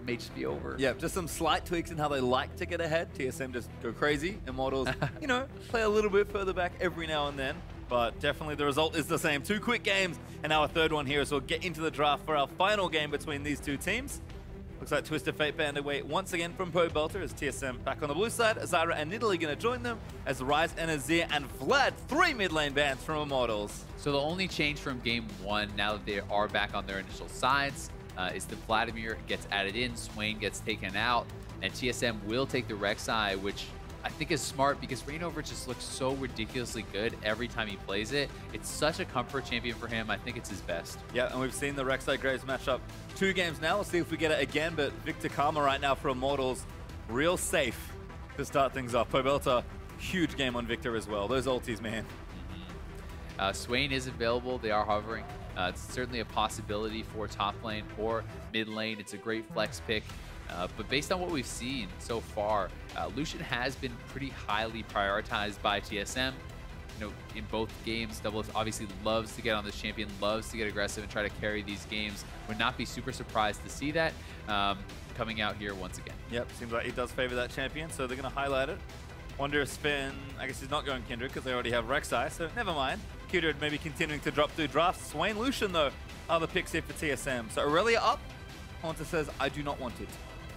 may just be over. Yeah, just some slight tweaks in how they like to get ahead. TSM just go crazy. Immortals, you know, play a little bit further back every now and then. But definitely the result is the same. 2 quick games and now a third one here. So we'll get into the draft for our final game between these two teams. Looks like Twisted Fate banned away once again from possability as TSM back on the blue side. Zyra and Nidalee going to join them as Ryze and Azir and Vlad, 3 mid lane bans from Immortals. So the only change from game 1, now that they are back on their initial sides, is that Vladimir gets added in, Swain gets taken out, and TSM will take the Rek'Sai, which I think is smart because Reignover just looks so ridiculously good every time he plays it. It's such a comfort champion for him. I think it's his best. Yeah, and we've seen the Rek'Sai Graves matchup 2 games now. We'll see if we get it again, but Victor Karma right now for Immortals, real safe to start things off. Possability, huge game on Victor as well. Those ultis, man. Swain is available. They are hovering. It's certainly a possibility for top lane or mid lane. It's a great flex pick. But based on what we've seen so far, Lucian has been pretty highly prioritized by TSM. You know, in both games, Double obviously loves to get on this champion, loves to get aggressive and try to carry these games. Would not be super surprised to see that coming out here once again. Yep, seems like he does favor that champion, so they're going to highlight it. Wonder if Spin, I guess he's not going Kindred because they already have Rek'Sai, so never mind. Kindred maybe continuing to drop through drafts. Swain, Lucian though, are the picks here for TSM. So Aurelia up, Haunter says, I do not want it.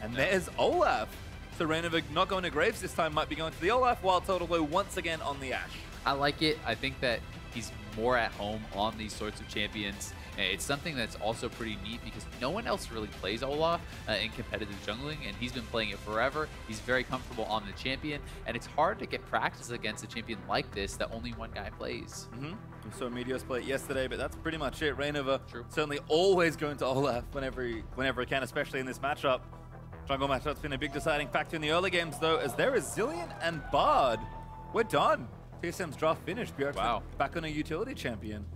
And there's Olaf. So Reignover not going to Graves this time, might be going to the Olaf, while Total Blue once again on the Ashe. I like it. I think that he's more at home on these sorts of champions. It's something that's also pretty neat because no one else really plays Olaf in competitive jungling, and he's been playing it forever. He's very comfortable on the champion, and it's hard to get practice against a champion like this that only one guy plays. We saw Meteos play it yesterday, but that's pretty much it. Reignover certainly always going to Olaf whenever he can, especially in this matchup. Jungle matchup's been a big deciding factor in the early games, though, as there is Zillion and Bard. We're done. TSM's draft finished. Bjork's back on a utility champion.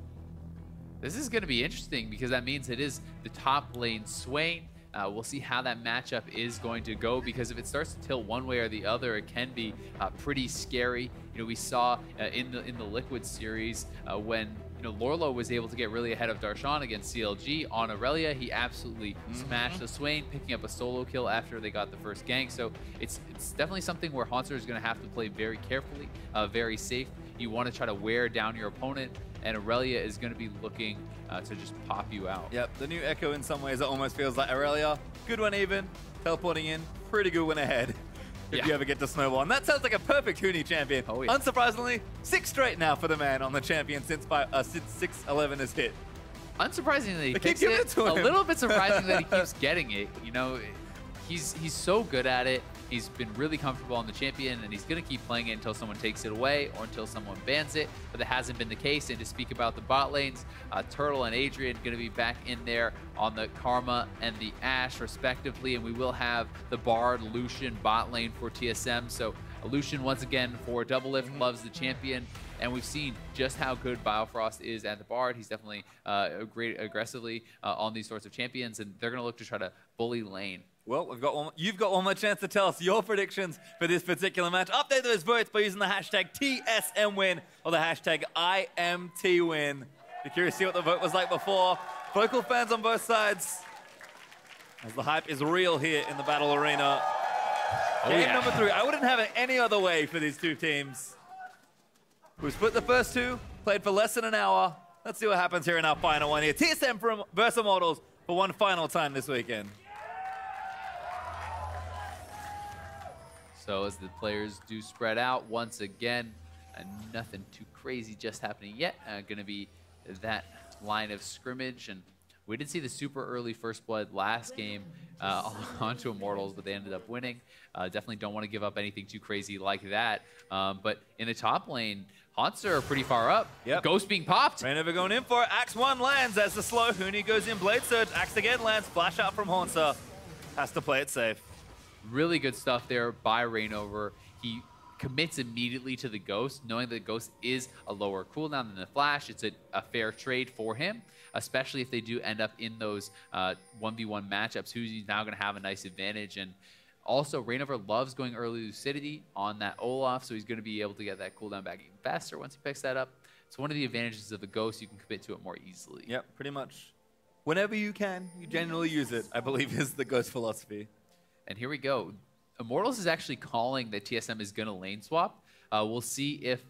This is going to be interesting because that means it is the top lane Swain. We'll see how that matchup is going to go, because if it starts to tilt one way or the other, it can be pretty scary. You know, we saw in the Liquid series when Lorlo was able to get really ahead of Darshan against CLG on Aurelia. He absolutely smashed the Swain, picking up a solo kill after they got the first gank. So it's definitely something where Haunter is going to have to play very carefully, very safe. You want to try to wear down your opponent, and Aurelia is going to be looking to just pop you out. Yep, the new Echo in some ways, it almost feels like Aurelia. Good one even, teleporting in, pretty good one ahead. If you ever get to snowball. And that sounds like a perfect Huni champion. Unsurprisingly, 6 straight now for the man on the champion since 6-11 is hit. Unsurprisingly, he keeps it to him. A little bit surprising that he keeps getting it. You know, he's so good at it. He's been really comfortable on the champion, and he's going to keep playing it until someone takes it away or until someone bans it, but that hasn't been the case. And to speak about the bot lanes, Turtle and Adrian going to be back in there on the Karma and the Ashe, respectively, and we will have the Bard Lucian bot lane for TSM. So Lucian, once again, for Double Lift, loves the champion, and we've seen just how good Biofrost is at the Bard. He's definitely great aggressively on these sorts of champions, and they're going to look to try to bully lane. Well, you've got one more chance to tell us your predictions for this particular match. Update those votes by using the hashtag TSMWin or the hashtag IMTWin. Be curious to see what the vote was like before. Vocal fans on both sides, as the hype is real here in the battle arena. Game number 3. I wouldn't have it any other way for these two teams. We split the first 2, played for less than an hour. Let's see what happens here in our final one here. TSM versus Immortals for one final time this weekend. So as the players do spread out once again, nothing too crazy just happening yet. Going to be that line of scrimmage, and we did see the super early first blood last game onto Immortals, but they ended up winning. Definitely don't want to give up anything too crazy like that. But in the top lane, Haunter are pretty far up. Ghost being popped. Reignover going in for it. Axe 1 lands as the slow. Huni goes in, Blade Surge. Axe again lands. Flash out from Haunter. Has to play it safe. Really good stuff there by Reignover. He commits immediately to the Ghost, knowing that the Ghost is a lower cooldown than the Flash. It's a fair trade for him, especially if they do end up in those 1v1 matchups. Who's now going to have a nice advantage. And also, Reignover loves going early lucidity on that Olaf, so he's going to be able to get that cooldown back even faster once he picks that up. It's one of the advantages of the Ghost. You can commit to it more easily. Yep, pretty much whenever you can, you generally use it, I believe is the Ghost philosophy. And here we go. Immortals is actually calling that TSM is going to lane swap. We'll see if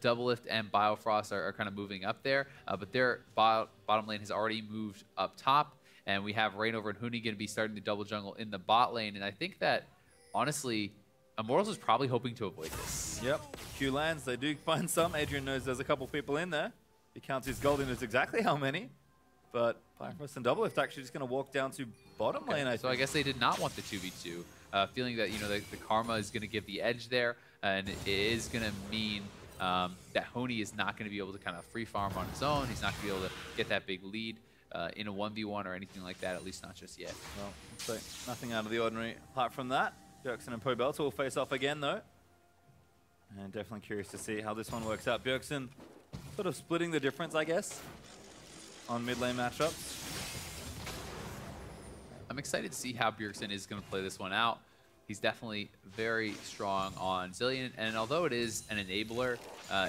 Doublelift and Biofrost are kind of moving up there, but their bottom lane has already moved up top, and we have Reignover and Huni going to be starting the double jungle in the bot lane, and I think that, honestly, Immortals is probably hoping to avoid this. Yep, Q lands, they do find some. Adrian knows there's a couple people in there. He counts his gold in as exactly how many, but Biofrost and Doublelift actually just going to walk down to bottom lane, I think. So I guess they did not want the 2v2, feeling that, you know, the Karma is going to give the edge there, and it is going to mean that Huni is not going to be able to kind of free farm on his own. He's not going to be able to get that big lead in a 1v1 or anything like that, at least not just yet. Well, so nothing out of the ordinary apart from that. Bjergsen and possability will face off again, though. And definitely curious to see how this one works out. Bjergsen sort of splitting the difference, I guess, on mid lane matchups. I'm excited to see how Bjergsen is going to play this one out. He's definitely very strong on Zilean, and although it is an enabler,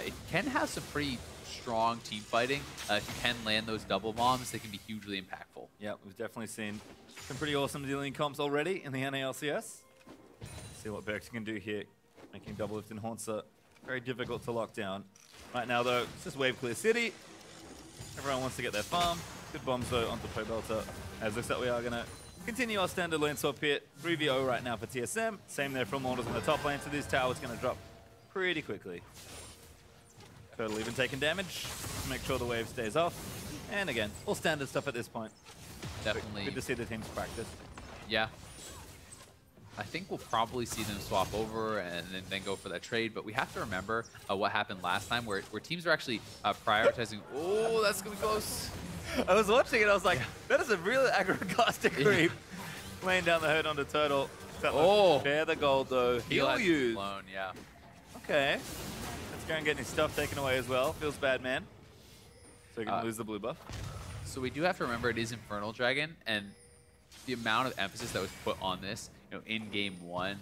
it can have some pretty strong team fighting. If you can land those double bombs, they can be hugely impactful. Yeah, we've definitely seen some pretty awesome Zilean comps already in the NA LCS. See what Bjergsen can do here, making Doublelift and Haunter very difficult to lock down. Right now, though, it's just wave clear city. Everyone wants to get their farm. Good bombs, though, onto possability. As looks like we are going to continue our standard lane swap here. 3v0 right now for TSM. Same there for Immortals on the top lane, so this tower's going to drop pretty quickly. Turtle even taking damage to make sure the wave stays off. And again, all standard stuff at this point. Definitely. Good to see the teams practice. Yeah. I think we'll probably see them swap over and then go for that trade, but we have to remember what happened last time where teams were actually prioritizing. Oh, that's going to be close. I was watching it, I was like, that is a really aggro-casting creep. Laying down the hurt onto Turtle. Oh. Bear the gold, though. He'll use. Blown, yeah. Okay. Let's go and get his stuff taken away as well. Feels bad, man. So he can lose the blue buff. So we do have to remember it is Infernal Dragon, and the amount of emphasis that was put on this, you know, in game one,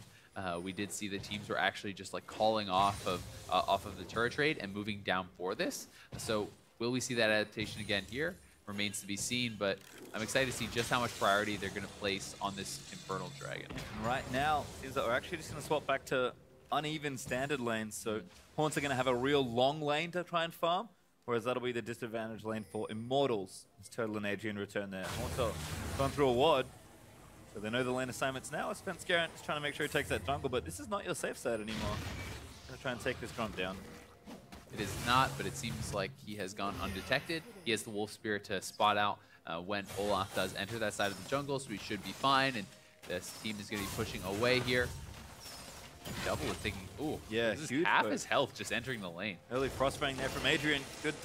we did see the teams were actually just like calling off of the turret trade and moving down for this. So will we see that adaptation again here? Remains to be seen, but I'm excited to see just how much priority they're going to place on this Infernal Dragon. And right now, is that we're actually just going to swap back to uneven standard lanes, so Haunts are going to have a real long lane to try and farm, whereas that'll be the disadvantage lane for Immortals. It's Turtle and Adrian return there. Haunts gone through a ward, so they know the lane assignments now. Spence Garrett is trying to make sure he takes that jungle, but this is not your safe side anymore. Going to try and take this Grump down. It is not, but it seems like he has gone undetected. He has the Wolf Spirit to spot out when Olaf does enter that side of the jungle, so he should be fine, and this team is going to be pushing away here. Double is taking, ooh, yeah, this is half his health just entering the lane. Early frostbang there from Adrian. Good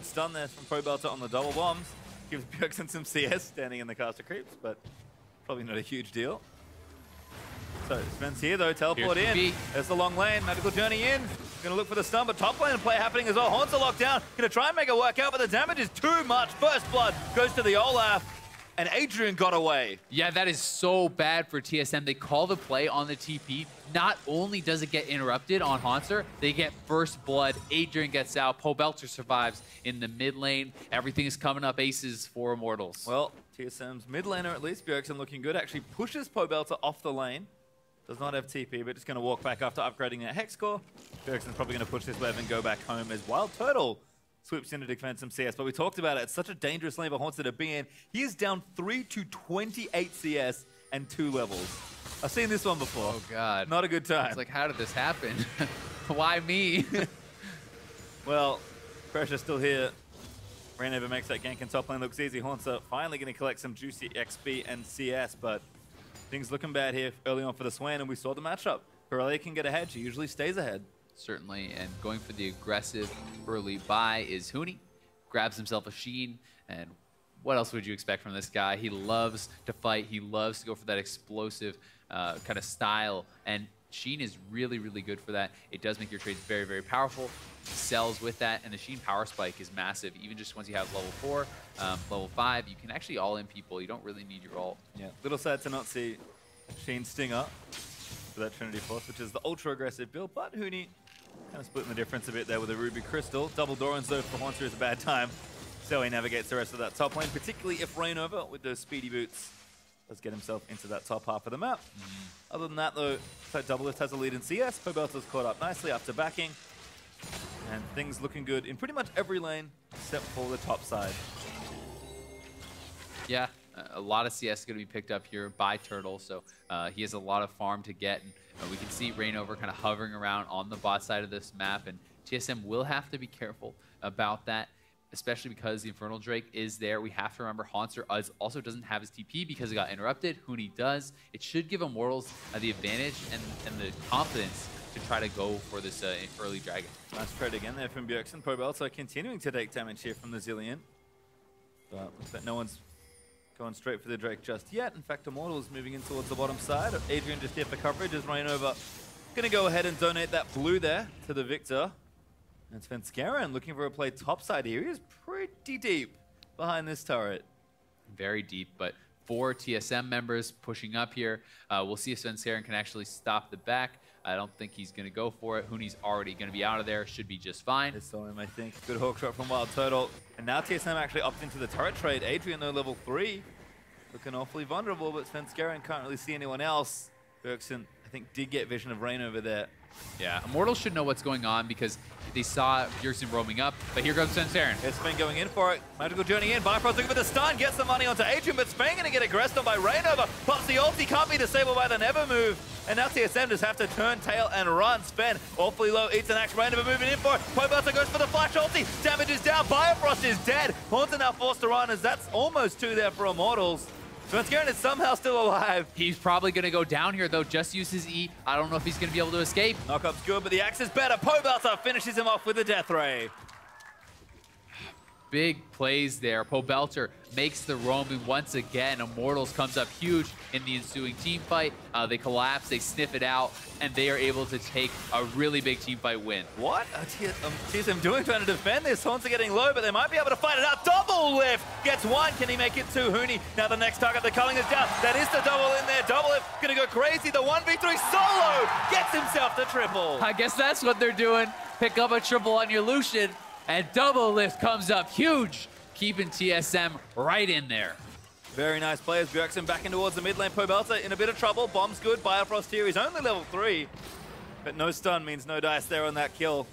stun there from possability on the double bombs. Gives Bjergsen some CS standing in the caster creeps, but probably not a huge deal. So Spence here though, teleport in. There's the long lane, magical journey in. Gonna look for the stun, but top lane play happening as well. Haunts are locked down. Gonna try and make it work out, but the damage is too much. First blood goes to the Olaf, and Adrian got away. Yeah, that is so bad for TSM. They call the play on the TP. Not only does it get interrupted on Haunter, they get first blood. Adrian gets out. possability survives in the mid lane. Everything is coming up aces for Immortals. Well, TSM's mid laner at least, Bjergsen looking good. Actually pushes possability off the lane. Does not have TP, but just going to walk back after upgrading that Hex core. Bjergsen's probably going to push this wave and go back home as Wild Turtle swoops in to defend some CS. But we talked about it. It's such a dangerous lane for Haunter to be in. He is down 3 to 28 CS and 2 levels. I've seen this one before. Oh, God. Not a good time. It's like, how did this happen? Why me? Well, pressure's still here. Reignover makes that gank in top lane. Looks easy. Haunter finally going to collect some juicy XP and CS, but things looking bad here early on for the Swain, and we saw the matchup. Pirelli can get ahead. She usually stays ahead. Certainly, and going for the aggressive early buy is Huni. Grabs himself a Sheen, and what else would you expect from this guy? He loves to fight. He loves to go for that explosive kind of style, and Sheen is really, really good for that. It does make your trades very, very powerful. Sells with that, and the Sheen power spike is massive. Even just once you have level 4, level 5, you can actually all-in people. You don't really need your ult. Yeah, little sad to not see Sheen Stinger for that Trinity Force, which is the ultra-aggressive build, but Huni kind of splitting the difference a bit there with a Ruby Crystal. Double Dorans, though, for Haunter is a bad time. so he navigates the rest of that top lane, particularly if Rainover, with those speedy boots, does get himself into that top half of the map. Other than that, though, so Doublelift has a lead in CS. possability's caught up nicely after backing. And things looking good in pretty much every lane, except for the top side. Yeah, a lot of CS is going to be picked up here by Turtle, so he has a lot of farm to get. And we can see Rainover kind of hovering around on the bot side of this map, and TSM will have to be careful about that, especially because the Infernal Drake is there. We have to remember Haunter also doesn't have his TP because it got interrupted. Huni does. It should give Immortals the advantage and the confidence to try to go for this early dragon. Nice trade again there from Bjergsen. possability continuing to take damage here from the Zillion. But looks like no one's going straight for the Drake just yet. In fact, Immortals moving in towards the bottom side. Adrian just here for coverage as Rainover going to go ahead and donate that blue there to the Victor. And Svenskeren looking for a play topside here. He is pretty deep behind this turret. Very deep, but 4 TSM members pushing up here. We'll see if Svenskeren can actually stop the back. I don't think he's going to go for it. Huni's already going to be out of there. Should be just fine. It's him, I think. Good hawk shot from Wild Turtle. And now TSM actually opted into the turret trade. Adrian, though, level 3. Looking awfully vulnerable, but Svenskeren can't really see anyone else. Bjergsen, I think, did get vision of Rain over there. Yeah, Immortals should know what's going on because they saw Bjergsen roaming up, but here goes Svenskeren. Sven going in for it. Magical Journey in. Bifrost looking for the stun. Gets the money onto Adrian, but Sven going to get aggressed on by Rainover. Pops the ulti. Can't be disabled by the Never Move. And now TSM just have to turn tail and run. Sven awfully low. Eats an axe. Rainover moving in for it. possability goes for the flash ulti. Damage is down. Bifrost is dead. Haunter now forced to run as that's almost 2 there for Immortals. Svenskeren is somehow still alive. He's probably going to go down here, though. Just use his E. I don't know if he's going to be able to escape. Knockup's good, but the axe is better. possability finishes him off with the Death Ray. Big plays there. possability makes the roaming once again. Immortals comes up huge in the ensuing team fight. They collapse, they sniff it out, and they are able to take a really big team fight win. What are TSM doing trying to defend this? Haunter getting low, but they might be able to fight it out. Double lift gets 1. Can he make it 2? Huni. Now the next target, the culling is down. That is the double in there. Double lift gonna go crazy. The 1v3 solo gets himself the triple. I guess that's what they're doing. Pick up a triple on your Lucian. And double lift comes up huge, keeping TSM right in there. Very nice players. Bjergsen back in towards the mid lane. possability in a bit of trouble. Bomb's good. Bifrost here. He's only level 3. But no stun means no dice there on that kill.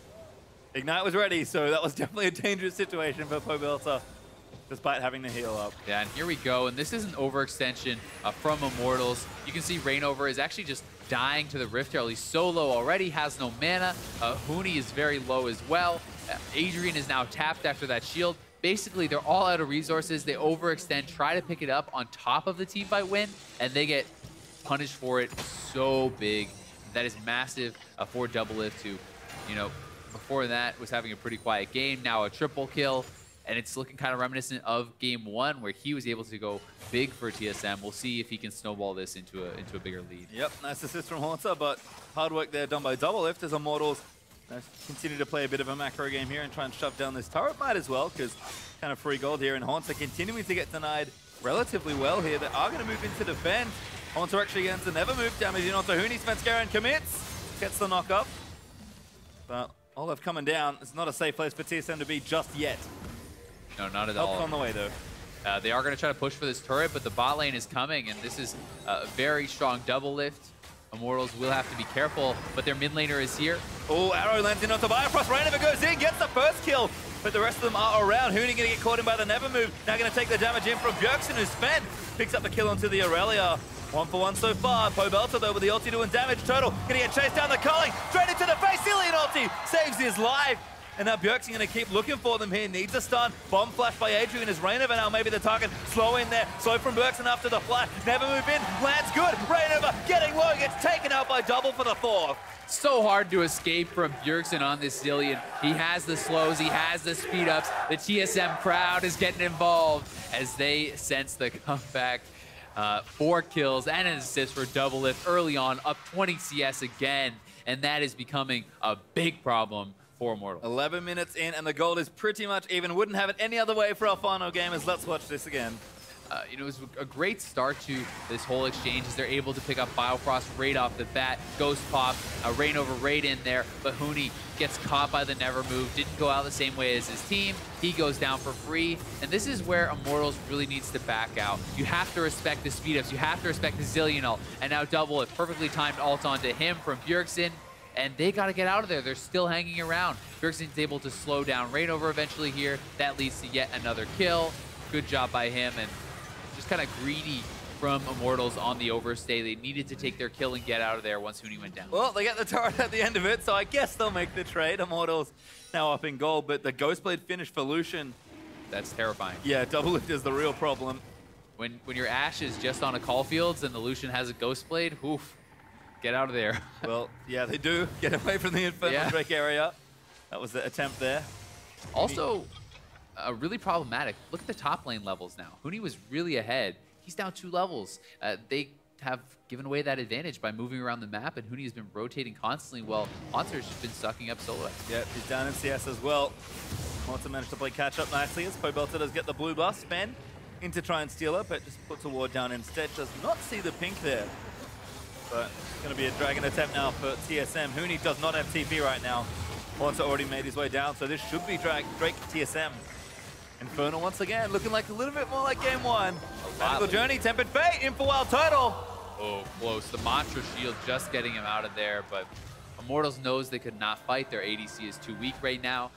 Ignite was ready, so that was definitely a dangerous situation for possability, despite having to heal up. Yeah, and here we go. And this is an overextension from Immortals. You can see Rainover is actually just dying to the Rift Herald. He's so low already, has no mana. Huni is very low as well. Adrian is now tapped after that shield. Basically, they're all out of resources. They overextend, try to pick it up on top of the teamfight win, and they get punished for it so big. That is massive for Doublelift, who, you know, before that was having a pretty quiet game. Now a triple kill, and it's looking kind of reminiscent of Game 1, where he was able to go big for TSM. We'll see if he can snowball this into a bigger lead. Yep, nice assist from Haunter, but hard work there done by Doublelift as Immortals continue to play a bit of a macro game here and try and shove down this turret. Might as well, because kind of free gold here. And Haunter continuing to get denied relatively well here. They are going to move into defend. Haunter actually gets the Never Move damage in onto Huni. Svenskeren commits, gets the knock up. But Olive coming down. It's not a safe place for TSM to be just yet. No, not at all. Help's on the way, though. They are going to try to push for this turret, but the bot lane is coming, and this is a very strong double lift. Immortals will have to be careful, but their mid laner is here. Oh, arrow lands in onto Bifrost. Rainover goes in, gets the first kill, but the rest of them are around. Huni going to get caught in by the Never Move. Now going to take the damage in from Bjergsen, who's Sven picks up the kill onto the Aurelia. 1 for 1 so far. possability, though, with the ulti doing damage. Turtle going to get chased down the culling. Straight into the face. Zillion ulti saves his life. And now Bjergsen going to keep looking for them here. Needs a stun. Bomb flash by Adrian as Rainover now maybe the target. Slow in there. Slow from Bjergsen after the flash. Never move in. Lands good. Rainover getting low. Gets taken out by double for the 4th. So hard to escape from Bjergsen on this Zillion. He has the slows. He has the speed ups. The TSM crowd is getting involved as they sense the comeback. 4 kills and an assist for Doublelift early on. Up 20 CS again. And that is becoming a big problem for Immortals. 11 minutes in, and the gold is pretty much even. Wouldn't have it any other way for our final game, as let's watch this again. You know, it was a great start to this whole exchange as they're able to pick up Biofrost right off the bat. Ghost Pop, Rain over Raid in there, but Huni gets caught by the Never Move, didn't go out the same way as his team. He goes down for free, and this is where Immortals really needs to back out. You have to respect the speed ups, you have to respect the Zillion ult, and now Double it, perfectly timed ult onto him from Bjergsen, and they got to get out of there. They're still hanging around. Bjergsen's able to slow down Rain over eventually here. That leads to yet another kill. Good job by him, and just kind of greedy from Immortals on the overstay. They needed to take their kill and get out of there once Huni went down. Well, they get the turret at the end of it, so I guess they'll make the trade. Immortals now up in gold, but the Ghostblade finish for Lucian. That's terrifying. Yeah, double lift is the real problem. When your Ashe is just on a Caulfields and the Lucian has a Ghostblade, oof, get out of there. Well, yeah, they do. Get away from the Infernal Drake area. That was the attempt there. Also, really problematic. Look at the top lane levels now. Huni was really ahead. He's down 2 levels. They have given away that advantage by moving around the map, and Huni has been rotating constantly while Haunter's just been sucking up solo. Yeah, he's down in CS as well. Haunter managed to play catch up nicely as possability does get the blue buff. Spen in to try and steal it, but just puts a ward down instead. Does not see the pink there. But it's going to be a dragon attempt now for TSM. Huni does not have TP right now. Haunter already made his way down, so this should be Drake TSM. Infernal once again, looking like a little bit more like game 1. Magical Journey, Tempered Fate, in for Wild Turtle. Oh, close. The Mantra Shield just getting him out of there, but Immortals knows they could not fight. Their ADC is too weak right now.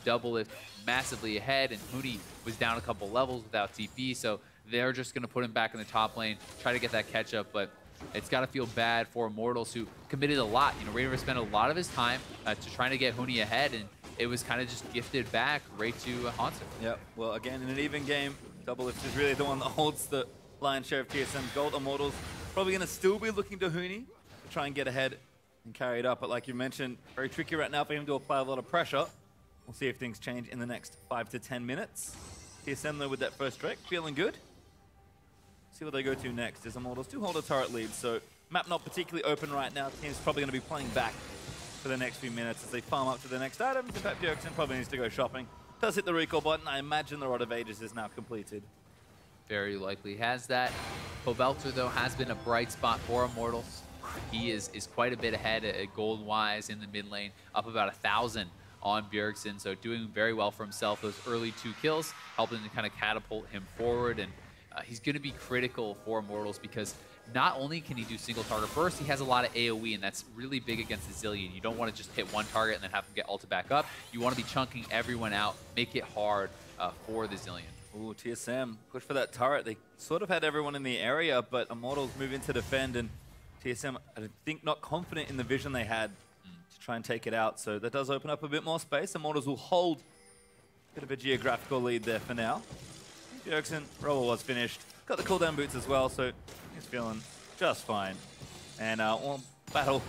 Double lift massively ahead, and Huni was down a couple levels without TP, so they're just going to put him back in the top lane, try to get that catch up, but it's got to feel bad for Immortals, who committed a lot. You know, Raver spent a lot of his time to trying to get Huni ahead, and it was kind of just gifted back right to Haunter. Yep. Well, again, in an even game, Double Lift is really the one that holds the lion's share of TSM's gold. Immortals probably going to still be looking to Huni to try and get ahead and carry it up. But like you mentioned, very tricky right now for him to apply a lot of pressure. We'll see if things change in the next 5 to 10 minutes. TSM, though, with that first Drake, feeling good. See what they go to next, as Immortals do hold a turret lead. So map not particularly open right now. Team's probably going to be playing back for the next few minutes as they farm up to the next items. In fact, Bjergsen probably needs to go shopping. Does hit the recall button. I imagine the Rod of Ages is now completed. Very likely has that. Pobelter, though, has been a bright spot for Immortals. He is quite a bit ahead at gold-wise in the mid lane, up about 1,000 on Bjergsen, so doing very well for himself. Those early 2 kills helping to kind of catapult him forward, and he's going to be critical for Immortals because not only can he do single target burst, he has a lot of AoE, and that's really big against the Zillion. You don't want to just hit one target and then have him get ulted back up. You want to be chunking everyone out, make it hard for the Zillion. Ooh, TSM push for that turret. They sort of had everyone in the area, but Immortals move in to defend, and TSM, I think, not confident in the vision they had to try and take it out. So that does open up a bit more space. Immortals will hold a bit of a geographical lead there for now. Bjergsen, roll was finished. Got the cooldown boots as well, so he's feeling just fine. And we'll battle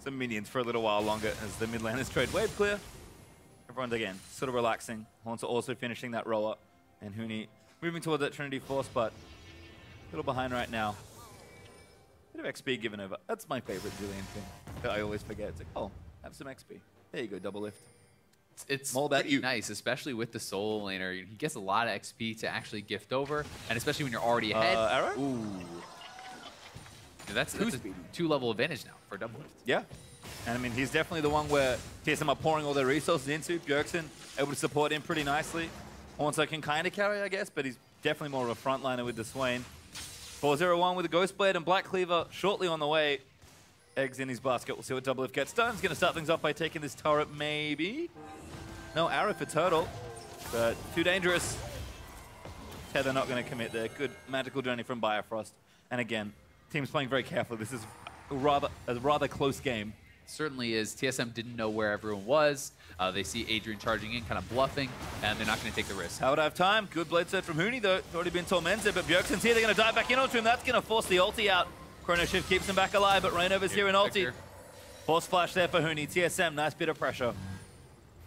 some minions for a little while longer as the mid laners trade wave clear. Everyone's, again, sort of relaxing. Haunter also finishing that roll-up. And Huni moving towards that Trinity Force, but a little behind right now. Bit of XP given over. That's my favorite Zillion thing that I always forget. It's like, oh, have some XP. There you go, double lift. It's all about you. Nice, especially with the solo laner. He gets a lot of XP to actually gift over, and especially when you're already ahead. Arrow? Ooh. That's a 2-level advantage now for double lift. Yeah. And I mean, he's definitely the one where TSM are pouring all their resources into. Bjergsen able to support him pretty nicely. Haunter can kind of carry, I guess, but he's definitely more of a frontliner with the Swain. 4-0-1 with a Ghostblade and Black Cleaver shortly on the way. Eggs in his basket. We'll see what double lift gets done. He's going to start things off by taking this turret, maybe. No arrow for Turtle, but too dangerous. Tether not going to commit there. Good magical journey from Biofrost. And again, team's playing very carefully. This is a rather close game. Certainly is. TSM didn't know where everyone was. They see Adrian charging in, kind of bluffing, and they're not going to take the risk. How would I have time? Good blade set from Huni, though. It's already been tormented, but Bjergsen's here. They're going to dive back in onto him. That's going to force the ulti out. Chrono Shift keeps him back alive, but Rainover's here in ulti. Force flash there for Huni. TSM, nice bit of pressure.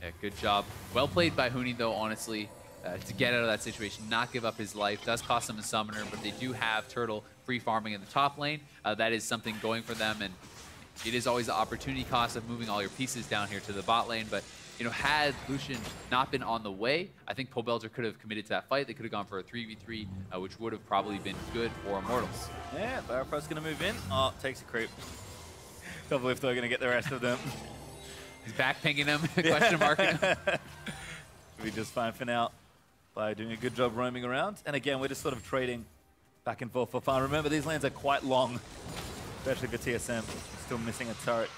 Yeah, good job. Well played by Huni, though, honestly, to get out of that situation, not give up his life. Does cost him a summoner, but they do have Turtle free farming in the top lane. That is something going for them, and it is always the opportunity cost of moving all your pieces down here to the bot lane, but you know, had Lucian not been on the way, I think Poebelter could have committed to that fight. They could have gone for a 3v3, which would have probably been good for Immortals. Yeah, Barrowfrost's going to move in. Oh, takes a creep. Double if they're going to get the rest of them. He's back pinging him, question marking him. We just fine for now by doing a good job roaming around. And again, we're just sort of trading back and forth for fun. Remember, these lanes are quite long, especially for TSM. Still missing a turret.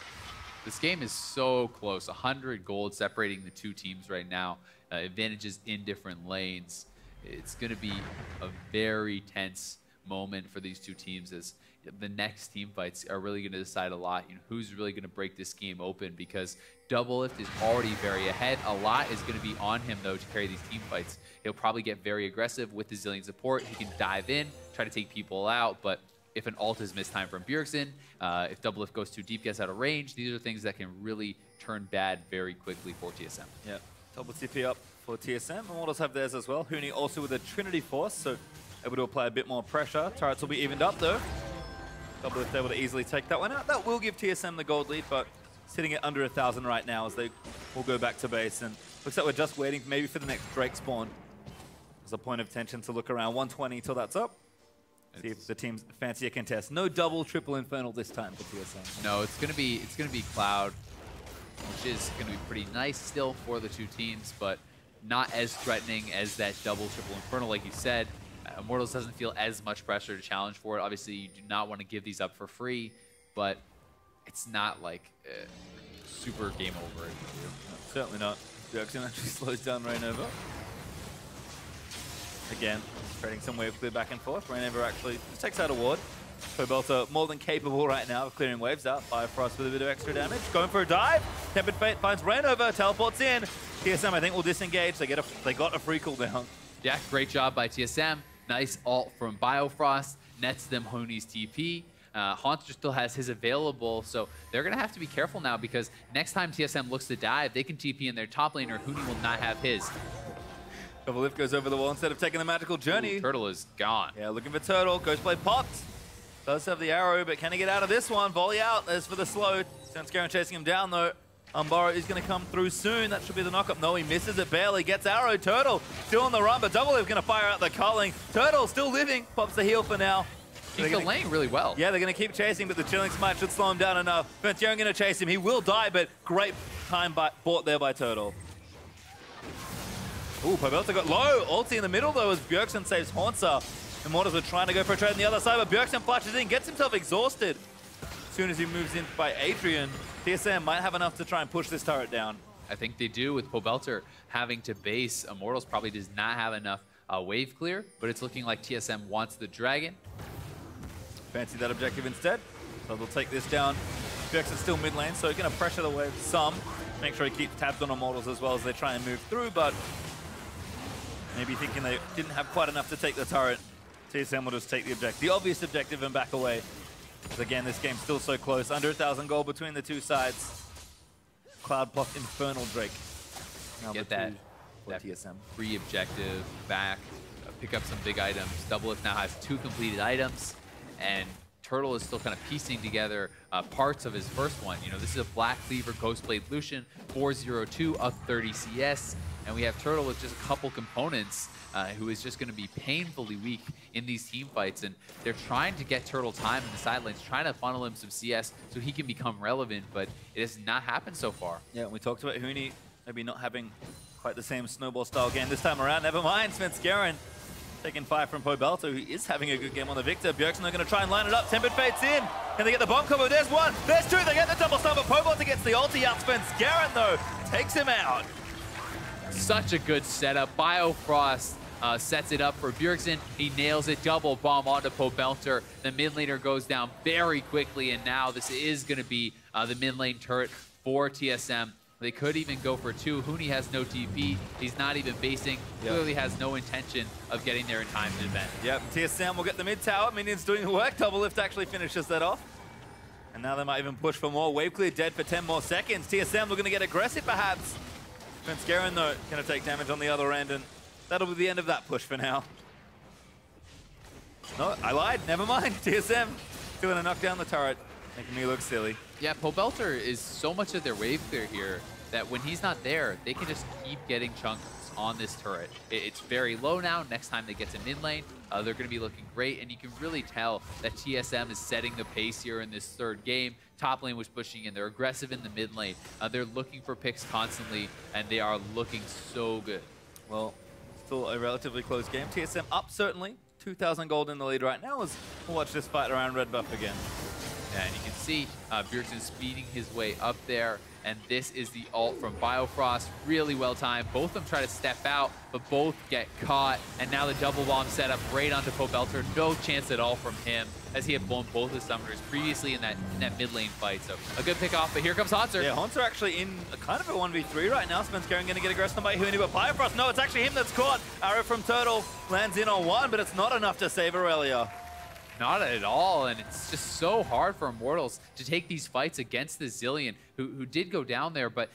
This game is so close. 100 gold separating the two teams right now. Advantages in different lanes. It's going to be a very tense moment for these two teams as the next team fights are really going to decide a lot. You know, who's really going to break this game open, because Doublelift is already very ahead. A lot is going to be on him, though, to carry these team fights. He'll probably get very aggressive with the Zillion support. He can dive in, try to take people out, but if an ult is missed time from Bjergsen, if Doublelift goes too deep, gets out of range, these are things that can really turn bad very quickly for TSM. Yeah, double TP up for TSM. Immortals have theirs as well. Huni also with a Trinity Force, so able to apply a bit more pressure. Turrets will be evened up, though. Doublelift able to easily take that one out. That will give TSM the gold lead, but sitting at under 1,000 right now as they will go back to base. And looks like we're just waiting maybe for the next Drake spawn. There's a point of tension to look around. 120 till that's up. See if the teams fancy a contest. No double, triple Infernal this time for TSM. No, it's gonna be Cloud, which is gonna be pretty nice still for the two teams, but not as threatening as that double, triple Infernal, like you said. Immortals doesn't feel as much pressure to challenge for it. Obviously, you do not want to give these up for free, but it's not like super game over. No, certainly not. Bjergsen actually slows down Rainover. Again, trading some wave clear back and forth. Rainover actually just takes out a ward. Poebelter more than capable right now of clearing waves out. Firefrost with a bit of extra damage. Going for a dive. Tempered Fate finds Rainover, teleports in. TSM, I think, will disengage. They got a free cooldown. Yeah, great job by TSM. Nice ult from Biofrost, nets them Honi's TP. Haunter still has his available, so they're going to have to be careful now, because next time TSM looks to dive, they can TP in their top laner. Huni will not have his. Doublelift goes over the wall instead of taking the magical journey. Ooh, Turtle is gone. Yeah, looking for Turtle. Ghostblade popped. Does have the arrow, but can he get out of this one? Volley out. There's for the slow. Senscaron chasing him down, though. Umbaro is going to come through soon. That should be the knockup. No, he misses it barely. Gets arrow. Turtle still on the run, but Doublelift going to fire out the culling. Turtle still living. Pops the heal for now. He's delaying really well. Yeah, they're going to keep chasing, but the Chilling Smite should slow him down enough. Venturion going to chase him. He will die, but great time bought there by Turtle. Ooh, Poebelter got low. Ulti in the middle, though, as Bjergsen saves Haunter. Immortals were trying to go for a trade on the other side, but Bjergsen flashes in, gets himself exhausted. As soon as he moves in by Adrian, TSM might have enough to try and push this turret down. I think they do, with Poebelter having to base. Immortals probably does not have enough wave clear, but it's looking like TSM wants the dragon. Fancy that objective instead. So they'll take this down. Bjergsen's still mid lane, so he's going to pressure the wave some. Make sure he keeps tabs on Immortals as well as they try and move through, but maybe thinking they didn't have quite enough to take the turret. TSM will just take the obvious objective and back away. Because again, this game's still so close. Under 1,000 gold between the two sides. Cloud plus Infernal Drake. Get that TSM. Free objective back. Pick up some big items. Doublelift now has 2 completed items. And Turtle is still kind of piecing together parts of his first one. You know, this is a Black Cleaver Ghostblade Lucian, 402 up 30 CS. And we have Turtle with just a couple components who is just going to be painfully weak in these team fights. And they're trying to get Turtle time in the sidelines, trying to funnel him some CS so he can become relevant, but it has not happened so far. Yeah, we talked about Huni maybe not having quite the same snowball style game this time around. Never mind, Svenskeren taking 5 from Poebelter, who is having a good game on the Victor. Bjergsen are going to try and line it up. Tempered Fate's in. Can they get the bomb combo? There's one. There's 2. They get the double stun, but Poebelter gets the ulti out. Svenskeren, though, takes him out. Such a good setup. Biofrost sets it up for Bjergsen. He nails it. Double bomb onto Poebelter. The mid laner goes down very quickly, and now this is going to be the mid lane turret for TSM. They could even go for 2. Huni has no TP. He's not even basing. Yep. Clearly has no intention of getting there in time to defend. Yep, TSM will get the mid tower. Minions doing the work. Doublelift actually finishes that off. And now they might even push for more. Wave clear dead for 10 more seconds. TSM looking to get aggressive perhaps. Svenskeren, though, going to take damage on the other end, and that'll be the end of that push for now. No, I lied. Never mind. TSM still going to knock down the turret, making me look silly. Yeah, Poebelter is so much of their wave clear here. that when he's not there, they can just keep getting chunks on this turret. It's very low now. Next time they get to mid lane, they're going to be looking great, and you can really tell that TSM is setting the pace here in this third game. Top lane was pushing in. They're aggressive in the mid lane. They're looking for picks constantly, and they are looking so good. Well, still a relatively close game. TSM up, certainly. 2,000 gold in the lead right now as we'll watch this fight around red buff again. Yeah, and you can see Bjergsen speeding his way up there. And this is the ult from Biofrost. Really well timed. Both of them try to step out, but both get caught. And now the double bomb set up right onto pobbelter. No chance at all from him, as he had blown both his summoners previously in that mid lane fight. So a good pick off, but here comes Haunter. Yeah, Haunter actually in a kind of a 1v3 right now. Spenskeren going to get aggressed on by Huni, but Biofrost, no, it's actually him that's caught. Arrow from Turtle lands in on one, but it's not enough to save Aurelia. Not at all, and it's just so hard for Immortals to take these fights against the Zilean, who did go down there, but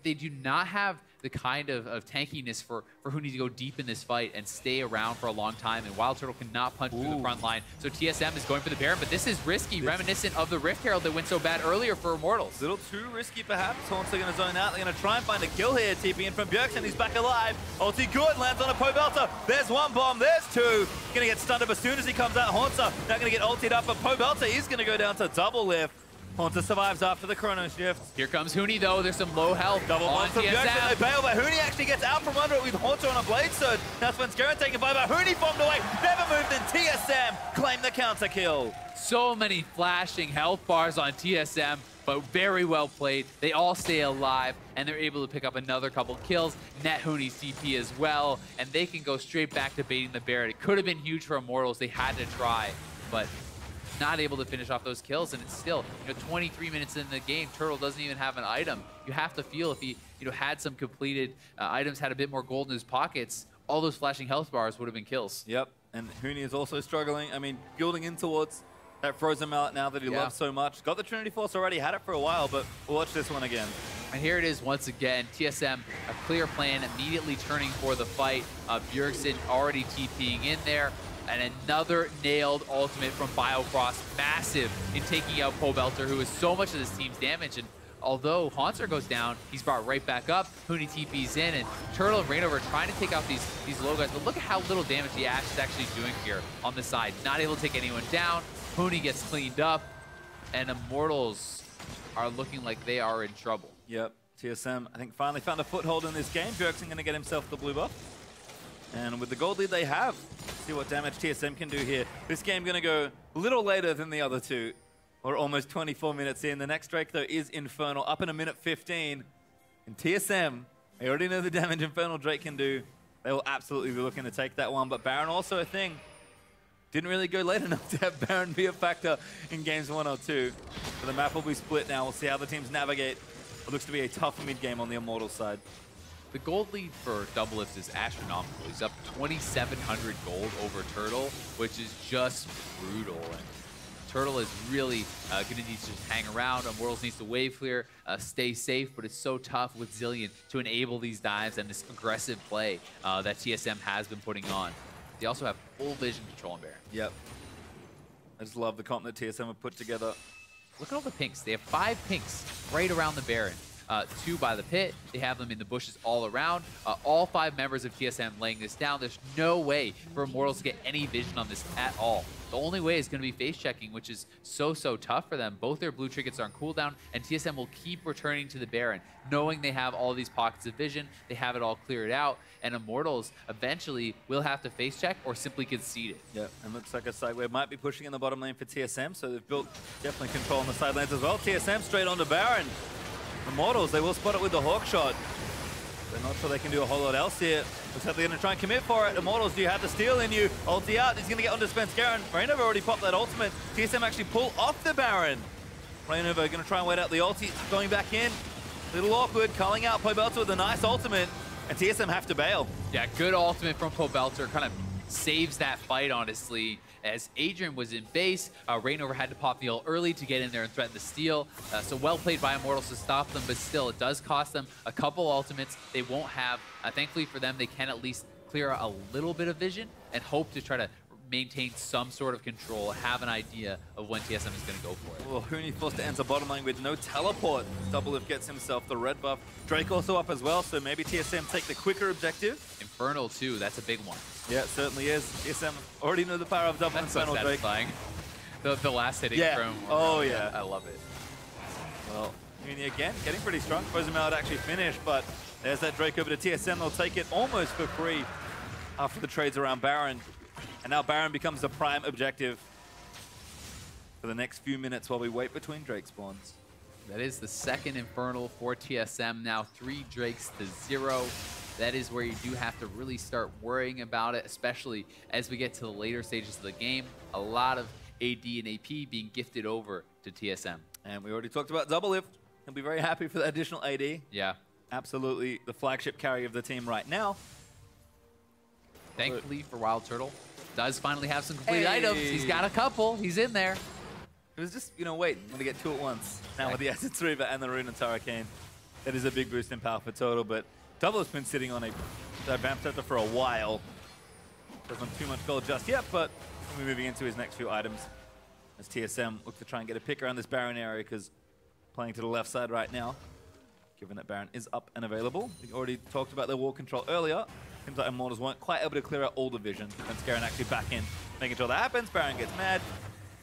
they do not have the kind of tankiness for who needs to go deep in this fight and stay around for a long time, and Wild Turtle cannot punch through the front line. So TSM is going for the Baron, but this is risky, reminiscent of the Rift Herald that went so bad earlier for Immortals. A little too risky perhaps. Haunter going to zone out. They're going to try and find a kill here. TP in from Bjergsen. He's back alive. Ulti good. Lands on a pobbelter. There's one bomb. There's two. Going to get stunned up as soon as he comes out. Haunter now going to get ultied up, but pobbelter is going to go down to double lift. Haunter survives after the chrono shift. Here comes Huni though, there's some low health. Double bomb from Bjergsen, they bail, but Huni actually gets out from under it with Haunter on a blade surge. Now Spenskeren taken by, but Huni bombed away, never moved, and TSM claim the counter kill. So many flashing health bars on TSM, but very well played. They all stay alive, and they're able to pick up another couple kills. Net Huni's TP as well, and they can go straight back to baiting the Baron. It could have been huge for Immortals, they had to try, but not able to finish off those kills, and it's still 23 minutes in the game. Turtle doesn't even have an item. You have to feel if he had some completed items, had a bit more gold in his pockets, all those flashing health bars would have been kills. Yep, and Huni is also struggling. I mean, building in towards that frozen mallet now that he loves so much. Got the Trinity Force already, had it for a while, but we'll watch this one again. And here it is once again. TSM, a clear plan, immediately turning for the fight. Bjergsen already TPing in there. And another nailed ultimate from Biofrost, massive in taking out pobbelter, who is so much of this team's damage. And although Haunter goes down, he's brought right back up. Huni TP's in, and Turtle and Rainover trying to take out these low guys. But look at how little damage the Ashe is actually doing here on the side. Not able to take anyone down. Huni gets cleaned up, and Immortals are looking like they are in trouble. Yep, TSM, I think, finally found a foothold in this game. Bjergsen going to get himself the blue buff. And with the gold lead they have, see what damage TSM can do here. This game going to go a little later than the other two. We're almost 24 minutes in. The next Drake, though, is Infernal, up in a minute 15. And TSM, I already know the damage Infernal Drake can do. They will absolutely be looking to take that one. But Baron also a thing. Didn't really go late enough to have Baron be a factor in games 1 or 2. So the map will be split now. We'll see how the teams navigate. It looks to be a tough mid game on the Immortals side. The gold lead for Double Lift is astronomical. He's up 2,700 gold over Turtle, which is just brutal. And Turtle is really going to need to just hang around. Immortals needs to wave clear, stay safe, but it's so tough with Zilean to enable these dives and this aggressive play that TSM has been putting on. They also have full vision control on Baron. Yep. I just love the comp that TSM have put together. Look at all the pinks. They have 5 pinks right around the Baron. 2 by the pit. They have them in the bushes all around. All 5 members of TSM laying this down. There's no way for Immortals to get any vision on this at all. The only way is going to be face checking, which is so tough for them. Both their blue trinkets are on cooldown, and TSM will keep returning to the Baron, knowing they have all these pockets of vision. They have it all cleared out, and Immortals eventually will have to face check or simply concede it. Yep, and looks like a sideway might be pushing in the bottom lane for TSM, so they've built definitely control on the side lanes as well. TSM straight onto Baron. Immortals, they will spot it with the hawk shot. They're not sure they can do a whole lot else here. Looks like they're going to try and commit for it. Immortals, do you have the steal in you? Ulti out, he's going to get onto Spenskeren. Rainover already popped that ultimate. TSM actually pull off the Baron. Rainover going to try and wait out the ulti, going back in. A little awkward, calling out pobbelter with a nice ultimate, and TSM have to bail. Yeah, good ultimate from pobbelter, kind of saves that fight, honestly. As Adrian was in base, Rainover had to pop the ult early to get in there and threaten the steal. So well played by Immortals to stop them, but still, it does cost them a couple ultimates they won't have. Thankfully for them, they can at least clear a little bit of vision and hope to try to maintain some sort of control, have an idea of when TSM is going to go for it. Well, Huni forced to enter bottom lane with no teleport. Doublelift gets himself the red buff. Drake also up as well, so maybe TSM take the quicker objective. Infernal too, that's a big one. Yeah, it certainly is. TSM already know the power of double Infernal Drake. The last hitting from... Oh, yeah. I love it. Well, Huni again, getting pretty strong. Possability would actually finish, but there's that Drake over to TSM. They'll take it almost for free after the trades around Baron. And now Baron becomes the prime objective for the next few minutes while we wait between Drake spawns. That is the second Infernal for TSM. Now 3 Drakes to 0. That is where you do have to really start worrying about it, especially as we get to the later stages of the game. A lot of AD and AP being gifted over to TSM. And we already talked about Doublelift. He'll be very happy for the additional AD. Yeah. Absolutely the flagship carry of the team right now. Thankfully for Wild Turtle, does finally have some complete items. He's got a couple. He's in there. It was just, you know, wait, I'm going to get 2 at once. Now with the Acid Reaver and the Rune and Hurricane, that is a big boost in power for Total, but Double has been sitting on that Vamp Scepter for a while. Doesn't have too much gold just yet, but we're moving into his next few items as TSM look to try and get a pick around this Baron area, because playing to the left side right now, given that Baron is up and available. We already talked about the wall control earlier. Seems like Immortals weren't quite able to clear out all the vision. And Scarin actually back in, making sure that happens. Baron gets mad.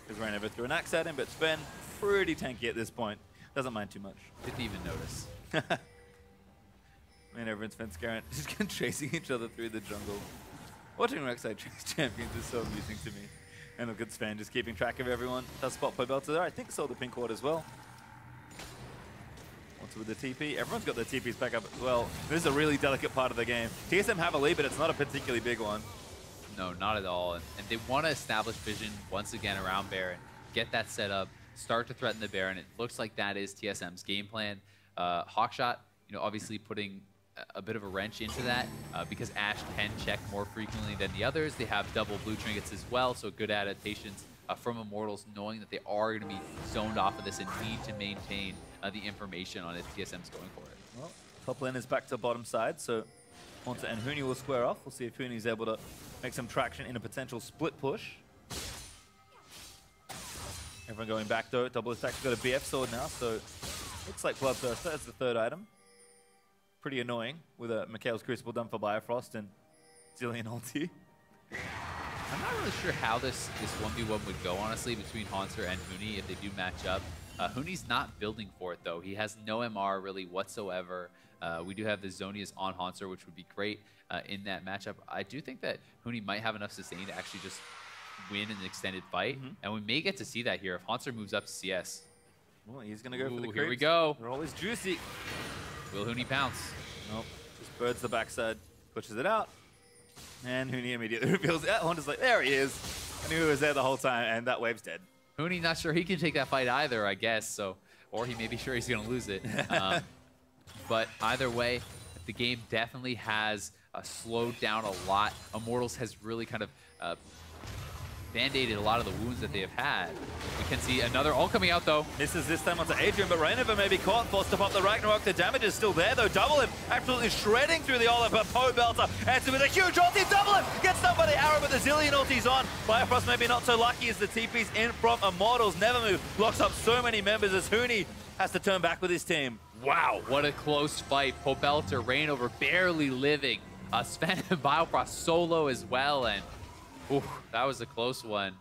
He's ran over through an axe at him, but Sven pretty tanky at this point. Doesn't mind too much. Didn't even notice. Man, everyone's Sven Scarin just chasing each other through the jungle. Watching Rek'Sai chase champions is so amusing to me. And look at Sven just keeping track of everyone. Does spot Poebelter there. I think sold the pink ward as well. With the TP. Everyone's got their TPs back up as well. This is a really delicate part of the game. TSM have a lead, but it's not a particularly big one. No, not at all. And they want to establish vision once again around Baron, get that set up, start to threaten the Baron. It looks like that is TSM's game plan. Hawkshot, you know, obviously putting a bit of a wrench into that because Ashe can check more frequently than the others. They have double blue trinkets as well, so good adaptations from Immortals, knowing that they are going to be zoned off of this and need to maintain the information on if TSM's going for it. Well, top lane is back to bottom side, so Haunter and Huni will square off. We'll see if Huni's able to make some traction in a potential split push. Everyone going back though. Doublelift's actually got a BF sword now, so looks like Bloodthirster as the 3rd item. Pretty annoying with a Mikhail's Crucible done for Bifrost and Zillion ulti. I'm not really sure how this 1v1 would go, honestly, between Haunter and Huni if they do match up. Huni's not building for it, though. He has no MR, really, whatsoever. We do have the Zonias on Haunter, which would be great in that matchup. I do think that Huni might have enough sustain to actually just win an extended fight, and we may get to see that here if Haunter moves up to CS. Well, he's going to go for the creeps. Here we go. They're always juicy. Will Huni pounce? Nope. Just birds the backside, pushes it out, and Huni immediately reveals it. Haunter's like, there he is. I knew he was there the whole time, and that wave's dead. Huni not sure he can take that fight either, I guess, so, or he may be sure he's going to lose it. But either way, the game definitely has slowed down a lot. Immortals has really kind of band-aided a lot of the wounds that they have had. We can see another ult coming out, though. Misses this time onto Adrian, but Rainover may be caught, forced to pop the Ragnarok. The damage is still there, though. Doublelift absolutely shredding through the olive, but Poebelter answers with a huge ulti. Doublelift gets stunned by the arrow, but the Zillion ulti's on. Bifrost maybe not so lucky as the TP's in from Immortals. Nevermove blocks up so many members as Huni has to turn back with his team. Wow, what a close fight. Poebelter, Rainover barely living. Sven and Bifrost solo as well, and ooh, that was a close one.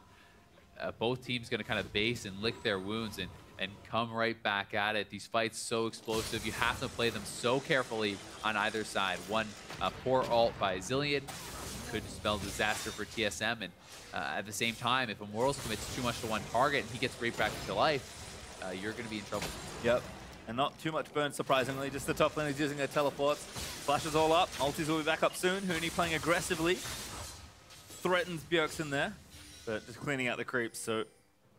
Both teams going to kind of base and lick their wounds and come right back at it. These fights so explosive. You have to play them so carefully on either side. One poor ult by Zillion could spell disaster for TSM. And at the same time, if Immortals commits too much to one target and he gets right back to life, you're going to be in trouble. Yep. And not too much burn, surprisingly. Just the top lane is using their teleports. Flashes all up. Ultis will be back up soon. Huni playing aggressively. Threatens Bjergsen in there, but just cleaning out the creeps, so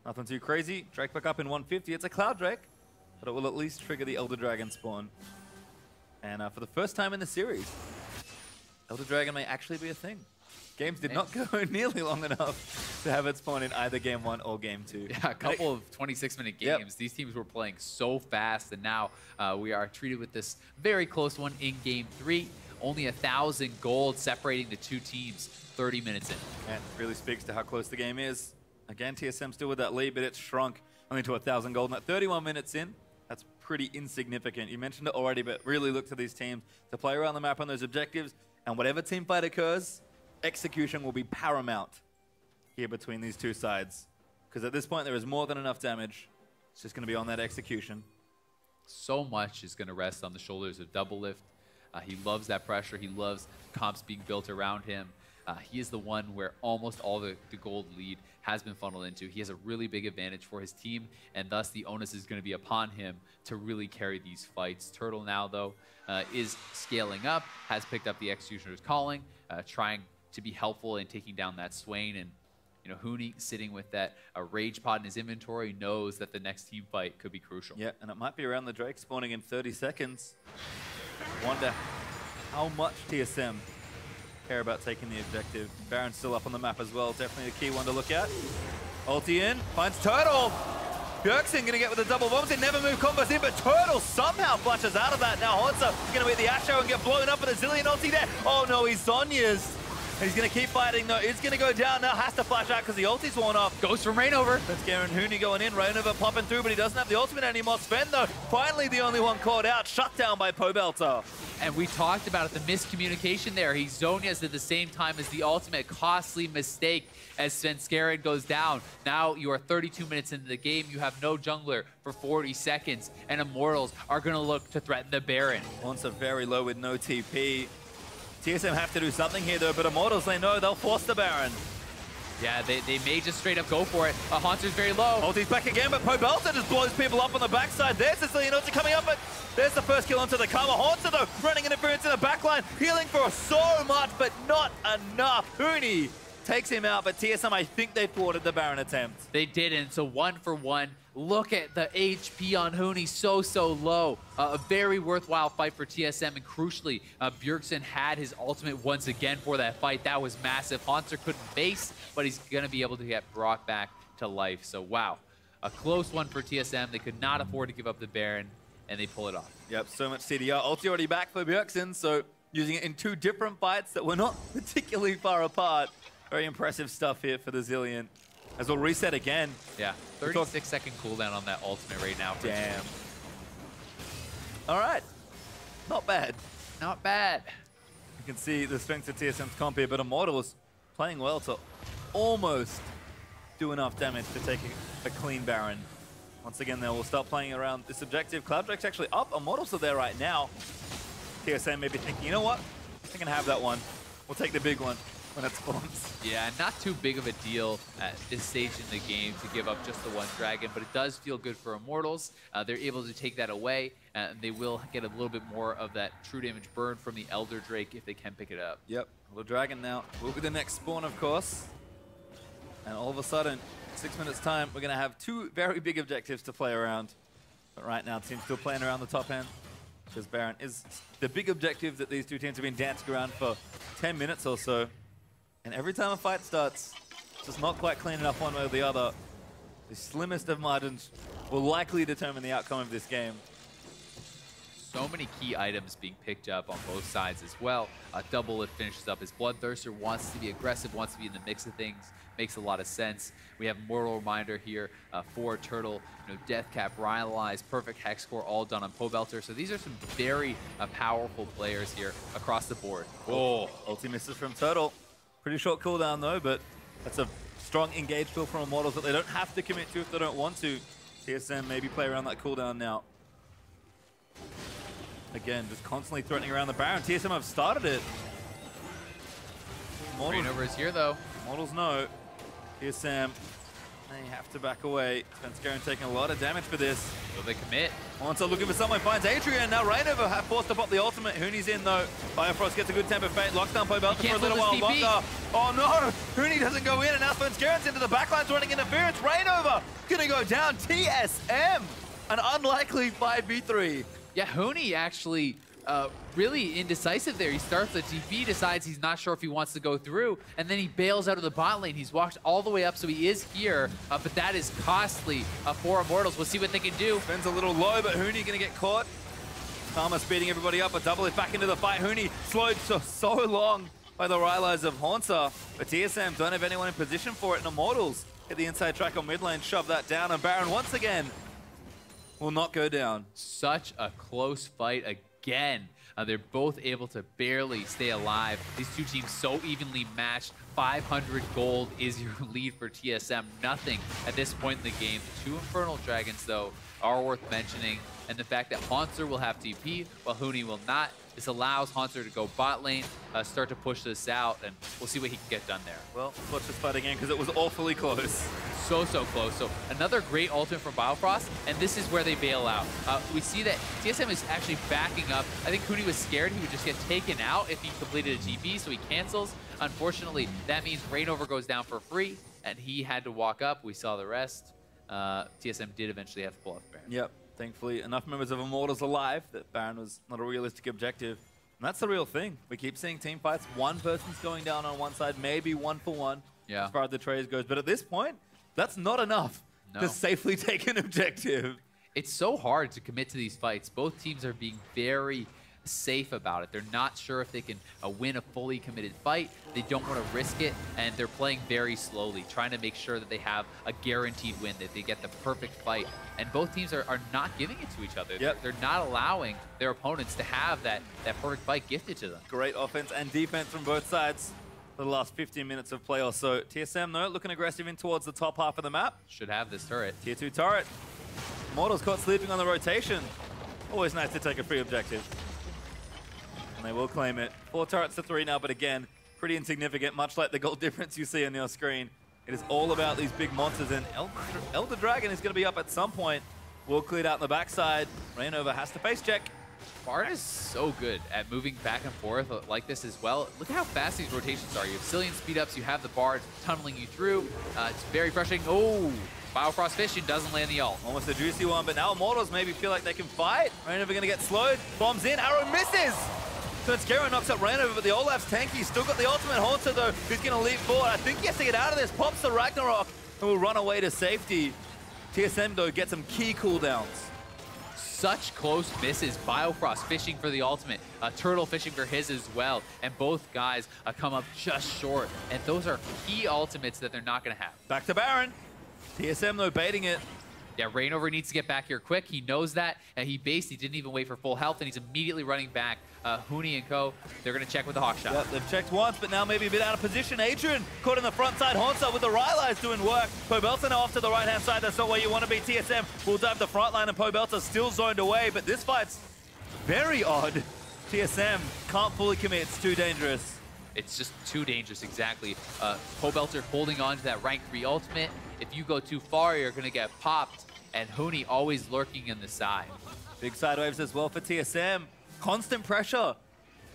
nothing too crazy. Drake back up in 150. It's a Cloud Drake, but it will at least trigger the Elder Dragon spawn. And for the first time in the series, Elder Dragon may actually be a thing. Games did not go nearly long enough to have it spawn in either Game 1 or Game 2. Yeah, a couple of 26-minute games. Yep. These teams were playing so fast, and now we are treated with this very close one in Game 3. Only 1,000 gold separating the two teams 30 minutes in. And it really speaks to how close the game is. Again, TSM still with that lead, but it's shrunk only to 1,000 gold. At 31 minutes in, that's pretty insignificant. You mentioned it already, but really look to these teams to play around the map on those objectives. And whatever team fight occurs, execution will be paramount here between these two sides. Because at this point, there is more than enough damage. It's just going to be on that execution. So much is going to rest on the shoulders of Doublelift. He loves that pressure. He loves comps being built around him. He is the one where almost all the gold lead has been funneled into. He has a really big advantage for his team, and thus the onus is going to be upon him to really carry these fights. Turtle now, though, is scaling up, has picked up the Executioner's calling, trying to be helpful in taking down that Swain. And you know, Huni sitting with that Rage Pod in his inventory knows that the next team fight could be crucial. Yeah, and it might be around the Drake spawning in 30 seconds. Wonder how much TSM care about taking the objective. Baron's still up on the map as well. Definitely a key one to look at. Ulti in, finds Turtle. Bjergsen gonna get with the double bombs. They never move combos in, but Turtle somehow flushes out of that. Now Honza gonna be at the Asho and get blown up with a zillion ulti there. Oh no, he's Sonya's. He's gonna keep fighting though. It's gonna go down now. Has to flash out because the ulti's worn off. Goes from Rainover. That's Garen Huni going in. Rainover popping through, but he doesn't have the ultimate anymore. Sven though, finally the only one caught out. Shut down by Pobelter. And we talked about it, the miscommunication there. He Zonia's at the same time as the ultimate. Costly mistake as Svenskeren goes down. Now you are 32 minutes into the game. You have no jungler for 40 seconds. And Immortals are going to look to threaten the Baron. Once a very low with no TP. TSM have to do something here though, but Immortals, they know they'll force the Baron. Yeah, they may just straight up go for it. Haunter's very low. Ulti's back again, but Pobelter just blows people up on the backside. There's the Zillion ulti coming up, but there's the first kill onto the Karma. Haunter though, running interference in the backline, healing for so much, but not enough. Huni takes him out, but TSM, I think they thwarted the Baron attempt. They didn't, so 1 for 1. Look at the HP on Huni, so low. A very worthwhile fight for TSM, and crucially, Bjergsen had his ultimate once again for that fight. That was massive. Haunter couldn't base, but he's going to be able to get brought back to life. So wow, a close one for TSM. They could not afford to give up the Baron, and they pull it off. Yep, so much CDR. Ulti already back for Bjergsen, so using it in 2 different fights that were not particularly far apart. Very impressive stuff here for the Zillion. As we'll reset again. Yeah, 36-second cooldown on that ultimate right now. Damn. All right. Not bad. Not bad. You can see the strength of TSM's comp here, but Immortals playing well to almost do enough damage to take a clean Baron. Once again, though, we'll start playing around this objective. Clouddrake's actually up. Immortals are there right now. TSM may be thinking, you know what? I can have that one. We'll take the big one when it spawns. Yeah, not too big of a deal at this stage in the game to give up just the one dragon, but it does feel good for Immortals. They're able to take that away, and they will get a little bit more of that true damage burn from the Elder Drake if they can pick it up. Yep, the dragon now will be the next spawn, of course. And all of a sudden, 6 minutes time, we're going to have 2 very big objectives to play around. But right now, team's still playing around the top end, because Baron is the big objective that these two teams have been dancing around for 10 minutes or so. And every time a fight starts, it's just not quite clean enough one way or the other. The slimmest of margins will likely determine the outcome of this game. So many key items being picked up on both sides as well. Doublelift finishes up his Bloodthirster, wants to be aggressive, wants to be in the mix of things. Makes a lot of sense. We have Mortal Reminder here for Turtle. You know, Deathcap, Rhylize, Perfect Hex Core, all done on Pobelter. So these are some very powerful players here across the board. Oh, ulti misses from Turtle. Pretty short cooldown though, but that's a strong engage feel from Immortals that they don't have to commit to if they don't want to. TSM maybe play around that cooldown now. Again, just constantly threatening around the Baron. TSM have started it. Rainover is here though. Immortals know. TSM, they have to back away. Svenskeren taking a lot of damage for this. Will they commit? Onto looking for someone, finds Adrian. Now Rainover have forced to pop the ultimate. Huni's in though. Firefrost gets a good temper fate. Locks down Pobelter for a little while longer. Oh no! Huni doesn't go in, and now Svenskeren's into the backlines running interference. Rainover gonna go down. TSM, an unlikely 5v3. Yeah, Huni actually really indecisive there. He starts the TP, decides he's not sure if he wants to go through, and then he bails out of the bot lane. He's walked all the way up, so he is here, but that is costly for Immortals. We'll see what they can do. Ben's a little low, but Huni gonna get caught. Karma speeding everybody up, but Double is back into the fight. Huni slowed so long by the Rylai's of Haunter, but TSM don't have anyone in position for it, and Immortals hit the inside track on mid lane, shove that down, and Baron once again will not go down. Such a close fight again. They're both able to barely stay alive. These two teams so evenly matched. 500 gold is your lead for TSM. Nothing at this point in the game. The two Infernal Dragons, though, are worth mentioning. And the fact that Haunter will have TP, while Huni will not. This allows Haunter to go bot lane, start to push this out, and we'll see what he can get done there. Well, watch this fight again, because it was awfully close. So close. So another great ultimate from Biofrost, and this is where they bail out. We see that TSM is actually backing up. I think Huni was scared he would just get taken out if he completed a TP, so he cancels. Unfortunately, that means Reignover goes down for free, and he had to walk up. We saw the rest. TSM did eventually have to pull off Baron. Yep. Thankfully, enough members of Immortals alive that Baron was not a realistic objective. And that's the real thing. We keep seeing team fights. One person's going down on one side, maybe 1-for-1 as far as the trades goes. But at this point, that's not enough to safely take an objective. It's so hard to commit to these fights. Both teams are being very safe about it. They're not sure if they can win a fully committed fight. They don't want to risk it, and they're playing very slowly, trying to make sure that they have a guaranteed win, that they get the perfect fight. And both teams are not giving it to each other. Yep. They're not allowing their opponents to have that perfect fight gifted to them. Great offense and defense from both sides for the last 15 minutes of play or so. TSM, though, looking aggressive in towards the top half of the map. Should have this turret. Tier 2 turret. Immortals caught sleeping on the rotation. Always nice to take a free objective. And they will claim it. 4 turrets to 3 now, but again, pretty insignificant, much like the gold difference you see on your screen. It is all about these big monsters, and Elder Dragon is going to be up at some point. Will cleared out on the backside. Reignover has to face check. Bard is so good at moving back and forth like this as well. Look at how fast these rotations are. You have Cillian speed-ups, you have the Bard tunneling you through. It's very frustrating. Oh, Biofrost Fishing doesn't land the ult. Almost a juicy one, but now Immortals maybe feel like they can fight. Reignover going to get slowed. Bombs in, arrow misses! So Skero knocks up Reignover, but the Olaf's tanky. Still got the ultimate Haunter, though, who's going to leap forward. I think he has to get out of this. Pops the Ragnarok and will run away to safety. TSM, though, gets some key cooldowns. Such close misses. Biofrost fishing for the ultimate. Turtle fishing for his as well. And both guys come up just short. And those are key ultimates that they're not going to have. Back to Baron. TSM, though, baiting it. Yeah, Reignover needs to get back here quick. He knows that, and he didn't even wait for full health, and he's immediately running back. Huni and co, they're going to check with the Hawk Shot. Yep, they've checked once, but now maybe a bit out of position. Adrian caught in the front side. Haunter with the Rylai's doing work. Poebelta now off to the right-hand side. That's not where you want to be. TSM will dive the front line, and Poebelta still zoned away, but this fight's very odd. TSM can't fully commit. It's too dangerous. It's just too dangerous, exactly. Poebelta holding on to that rank 3 ultimate. If you go too far, you're going to get popped. And Huni always lurking in the side. Big side waves as well for TSM. Constant pressure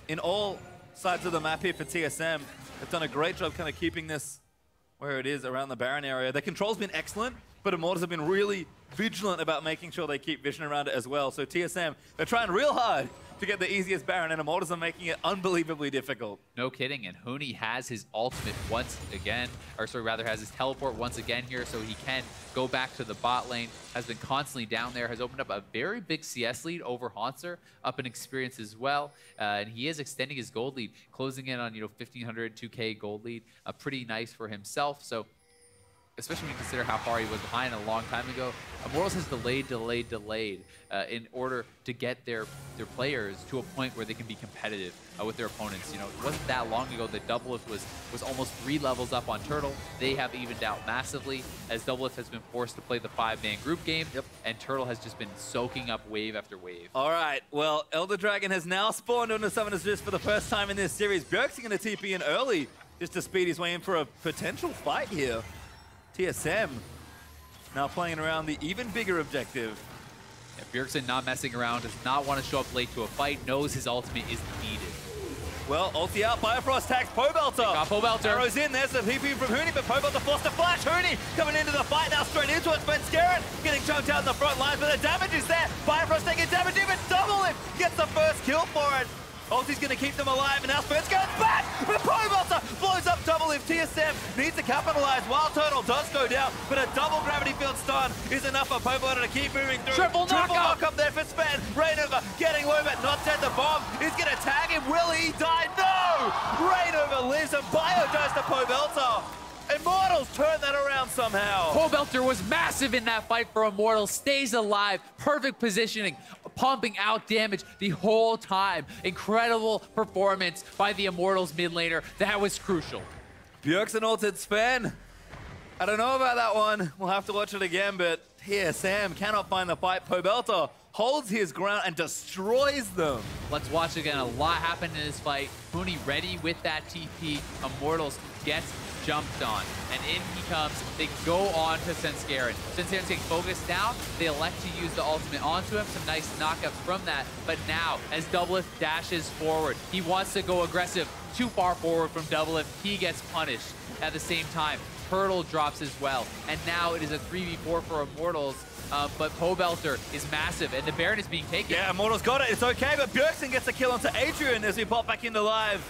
in all sides of the map here for TSM. They've done a great job kind of keeping this where it is around the Baron area. Their control's been excellent, but Immortals have been really vigilant about making sure they keep vision around it as well. So TSM, they're trying real hard to get the easiest Baron, and Immortals are making it unbelievably difficult. No kidding, and Huni has his ultimate once again, or sorry, rather has his teleport once again here, so he can go back to the bot lane, has been constantly down there, has opened up a very big CS lead over Haunter, up in experience as well, and he is extending his gold lead, closing in on 1,500, 2K gold lead, pretty nice for himself, so especially when you consider how far he was behind a long time ago. Immortals has delayed in order to get their players to a point where they can be competitive with their opponents. It wasn't that long ago that Doublelift was almost 3 levels up on Turtle. They have evened out massively as Doublelift has been forced to play the 5-man group game, and Turtle has just been soaking up wave after wave. All right, well, Elder Dragon has now spawned on the Summoner's Rift for the first time in this series. Bjerg's going to TP in early just to speed his way in for a potential fight here. TSM now playing around the even bigger objective. Yeah, Bjergsen not messing around, does not want to show up late to a fight, knows his ultimate is needed. Well, ulti out, Biofrost tags Poebelta. Got Poebelta. Arrows in, there's the PP from Huni, but Poebelta forced to flash. Huni coming into the fight now, straight into it. Ben Skeren getting chunked out in the front line, but the damage is there. Biofrost taking damage, even Doublelift gets the first kill for it. Ulti's going to keep them alive, and now Spence goes back, but possability blows up double if TSM needs to capitalize. Wild Turtle does go down, but a double gravity field stun is enough for possability to keep moving through. Triple knock up there for Spen. Rainover getting low, but not dead. The bomb is going to tag him. Will he die? No! Rainover lives, and Bio dies to possability. Immortals turn that around somehow. possability was massive in that fight for Immortals, stays alive, perfect positioning, pumping out damage the whole time. Incredible performance by the Immortals mid laner. That was crucial. Bjergsen ulted Sven. I don't know about that one. We'll have to watch it again, but TSM cannot find the fight. possability holds his ground and destroys them. Let's watch again. A lot happened in this fight. Huni ready with that TP. Immortals gets jumped on, and in he comes. They go on to Senscarin. Senscarin takes focus down. They elect to use the ultimate onto him. Some nice knockouts from that. But now, as Doublelift dashes forward, he wants to go aggressive. Too far forward from Doublelift. He gets punished. At the same time, Turtle drops as well. And now it is a 3v4 for Immortals. But possability is massive, and the Baron is being taken. Yeah, Immortals got it. It's okay, but Bjergsen gets a kill onto Adrian as we pop back into live.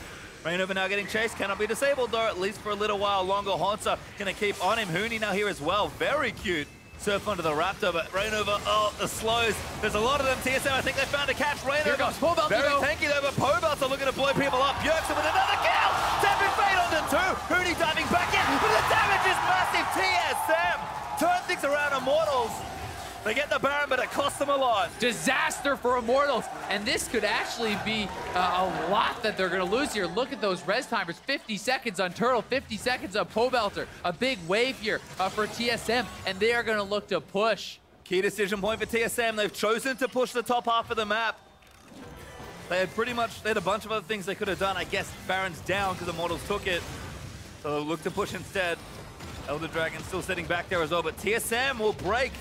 Rainover now getting chased, cannot be disabled though, at least for a little while longer. Haunter gonna keep on him. Huni now here as well, very cute. Surf onto the Raptor, but Rainover, oh, the slows. There's a lot of them. TSM, I think they found a catch. Rainover, here comes possability, very tanky though, but possability looking to blow people up. Bjergsen with another kill! Tapping Fade onto two. Huni diving back in, but the damage is massive. TSM turn things around. Immortals, they get the Baron, but it costs them a lot. Disaster for Immortals, and this could actually be a lot that they're going to lose here. Look at those res timers, 50 seconds on Turtle, 50 seconds on possability. A big wave here for TSM, and they are going to look to push. Key decision point for TSM. They've chosen to push the top half of the map. They had a bunch of other things they could have done. I guess Baron's down because Immortals took it. So they'll look to push instead. Elder Dragon still sitting back there as well, but TSM will break.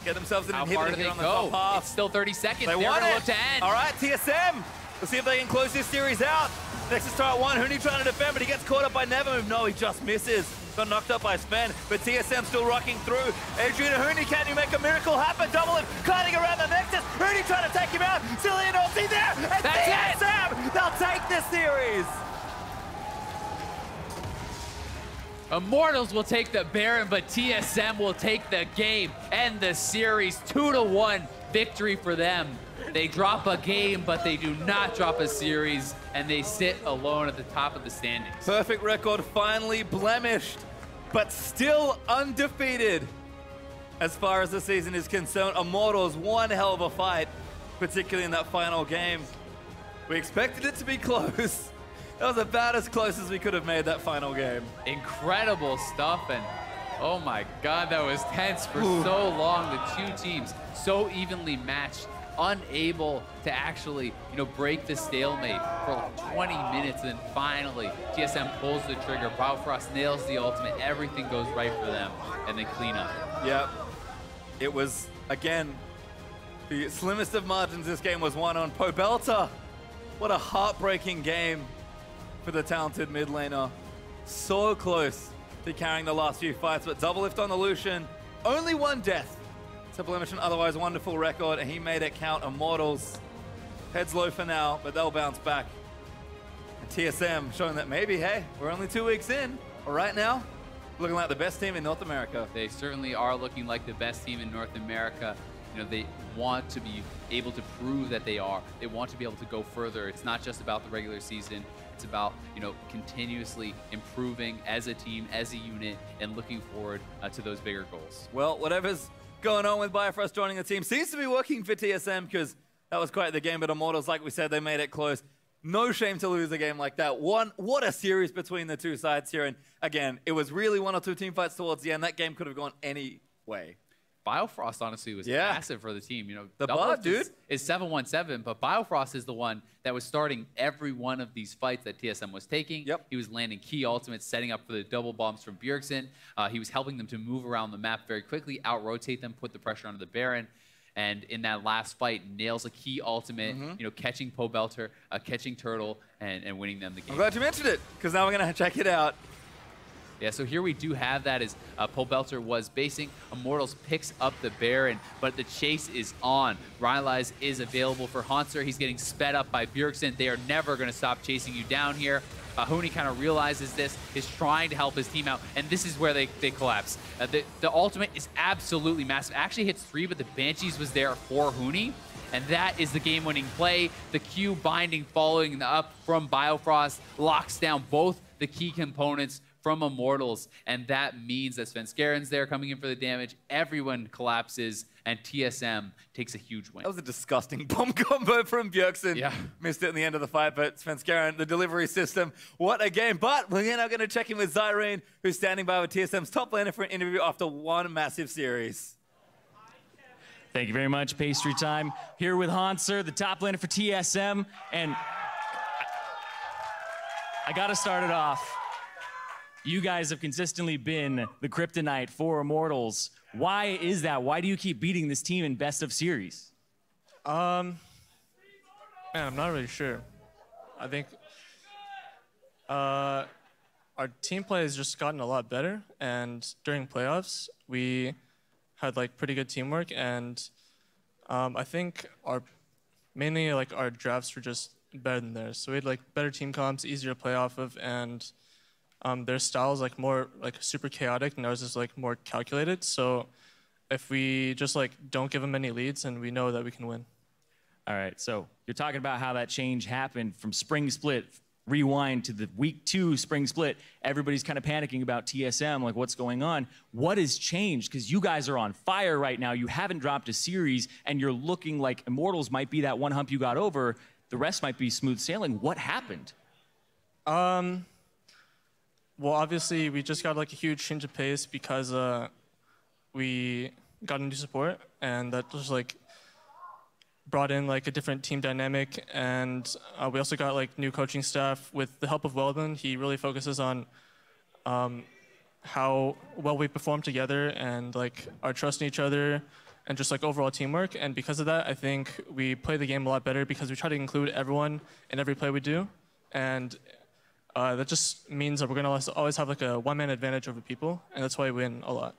Get themselves an inhibitor here on the top half. It's still 30 seconds. They're going to look to end. All right, TSM. Let's see if they can close this series out. Nexus start one. Huni trying to defend, but he gets caught up by Nevermove. No, he just misses. Got knocked up by Sven, but TSM still rocking through. Adrian and Huni, can you make a miracle happen? Doublelift kiting around the Nexus. Huni trying to take him out. Cillian ulti there. And That's TSM, they'll take this series. Immortals will take the Baron, but TSM will take the game and the series. 2-1 victory for them. They drop a game, but they do not drop a series, and they sit alone at the top of the standings. Perfect record finally blemished, but still undefeated as far as the season is concerned. Immortals, one hell of a fight, particularly in that final game. We expected it to be close. That was about as close as we could have made that final game. Incredible stuff, and oh my God, that was tense for so long. The two teams so evenly matched, unable to actually, break the stalemate for like 20 minutes, and then finally TSM pulls the trigger. Biofrost nails the ultimate. Everything goes right for them, and they clean up. Yep. It was, again, the slimmest of margins this game was won on possability. What a heartbreaking game for the talented mid laner. So close to carrying the last few fights, but Doublelift on the Lucian, only one death to blemish an otherwise wonderful record, and he made it count. Immortals, heads low for now, but they'll bounce back. And TSM showing that maybe, hey, we're only 2 weeks in, but right now, looking like the best team in North America. They certainly are looking like the best team in North America. They want to be able to prove that they are. They want to be able to go further. It's not just about the regular season. It's about, continuously improving as a team, as a unit, and looking forward to those bigger goals. Well, whatever's going on with Biofrost joining the team seems to be working for TSM, because that was quite the game. But Immortals, like we said, they made it close. No shame to lose a game like that. What a series between the two sides here. And again, it was really 1 or 2 team fights towards the end. That game could have gone any way. Biofrost honestly was massive for the team. The bot, dude, is 7-1-7, but Biofrost is the one that was starting every one of these fights that TSM was taking. Yep. He was landing key ultimates, setting up for the double bombs from Bjergsen. He was helping them to move around the map very quickly, out-rotate them, put the pressure onto the Baron. And in that last fight, nails a key ultimate, catching possability, catching Turtle, and winning them the game. I'm glad you mentioned it, because now we're going to check it out. Yeah, so here we do have that as Pobelter was basing. Immortals picks up the Baron, but the chase is on. Rylai's is available for Hauntzer. He's getting sped up by Bjergsen. They are never going to stop chasing you down here. Huni kind of realizes this, is trying to help his team out, and this is where they collapse. The ultimate is absolutely massive. It actually hits 3, but the Banshees was there for Huni, and that is the game-winning play. The Q binding following up from Biofrost locks down both the key components from Immortals, and that means that Svenskeren's there coming in for the damage. Everyone collapses, and TSM takes a huge win. That was a disgusting bomb combo from Bjergsen. Yeah. Missed it in the end of the fight, but Svenskeren, the delivery system, what a game. But we're now going to check in with Zyrene, who's standing by with TSM's top laner for an interview after one massive series. Thank you very much, Pastry Time. Here with Hauntzer, the top laner for TSM, and I got to start it off. You guys have consistently been the kryptonite for Immortals. Why is that? Why do you keep beating this team in best of series? Man, I'm not really sure. I think our team play has just gotten a lot better, and during playoffs, we had like pretty good teamwork, and I think mainly like our drafts were just better than theirs. So we had like better team comps, easier to play off of, and their style is like more like super chaotic, and ours is like more calculated. So if we just like don't give them any leads, and we know that we can win. All right, so you're talking about how that change happened from spring split, rewind to the week 2 spring split. Everybody's kind of panicking about TSM, like what's going on? What has changed? Because you guys are on fire right now. You haven't dropped a series, and you're looking like Immortals might be that one hump you got over. The rest might be smooth sailing. What happened? Well, obviously, we just got like a huge change of pace because we got a new support, and that just like brought in like a different team dynamic. And we also got like new coaching staff with the help of Weldon. He really focuses on how well we perform together and like our trust in each other and just like overall teamwork. And because of that, I think we play the game a lot better because we try to include everyone in every play we do. And that just means that we're going to always have like a one-man advantage over people, and that's why we win a lot.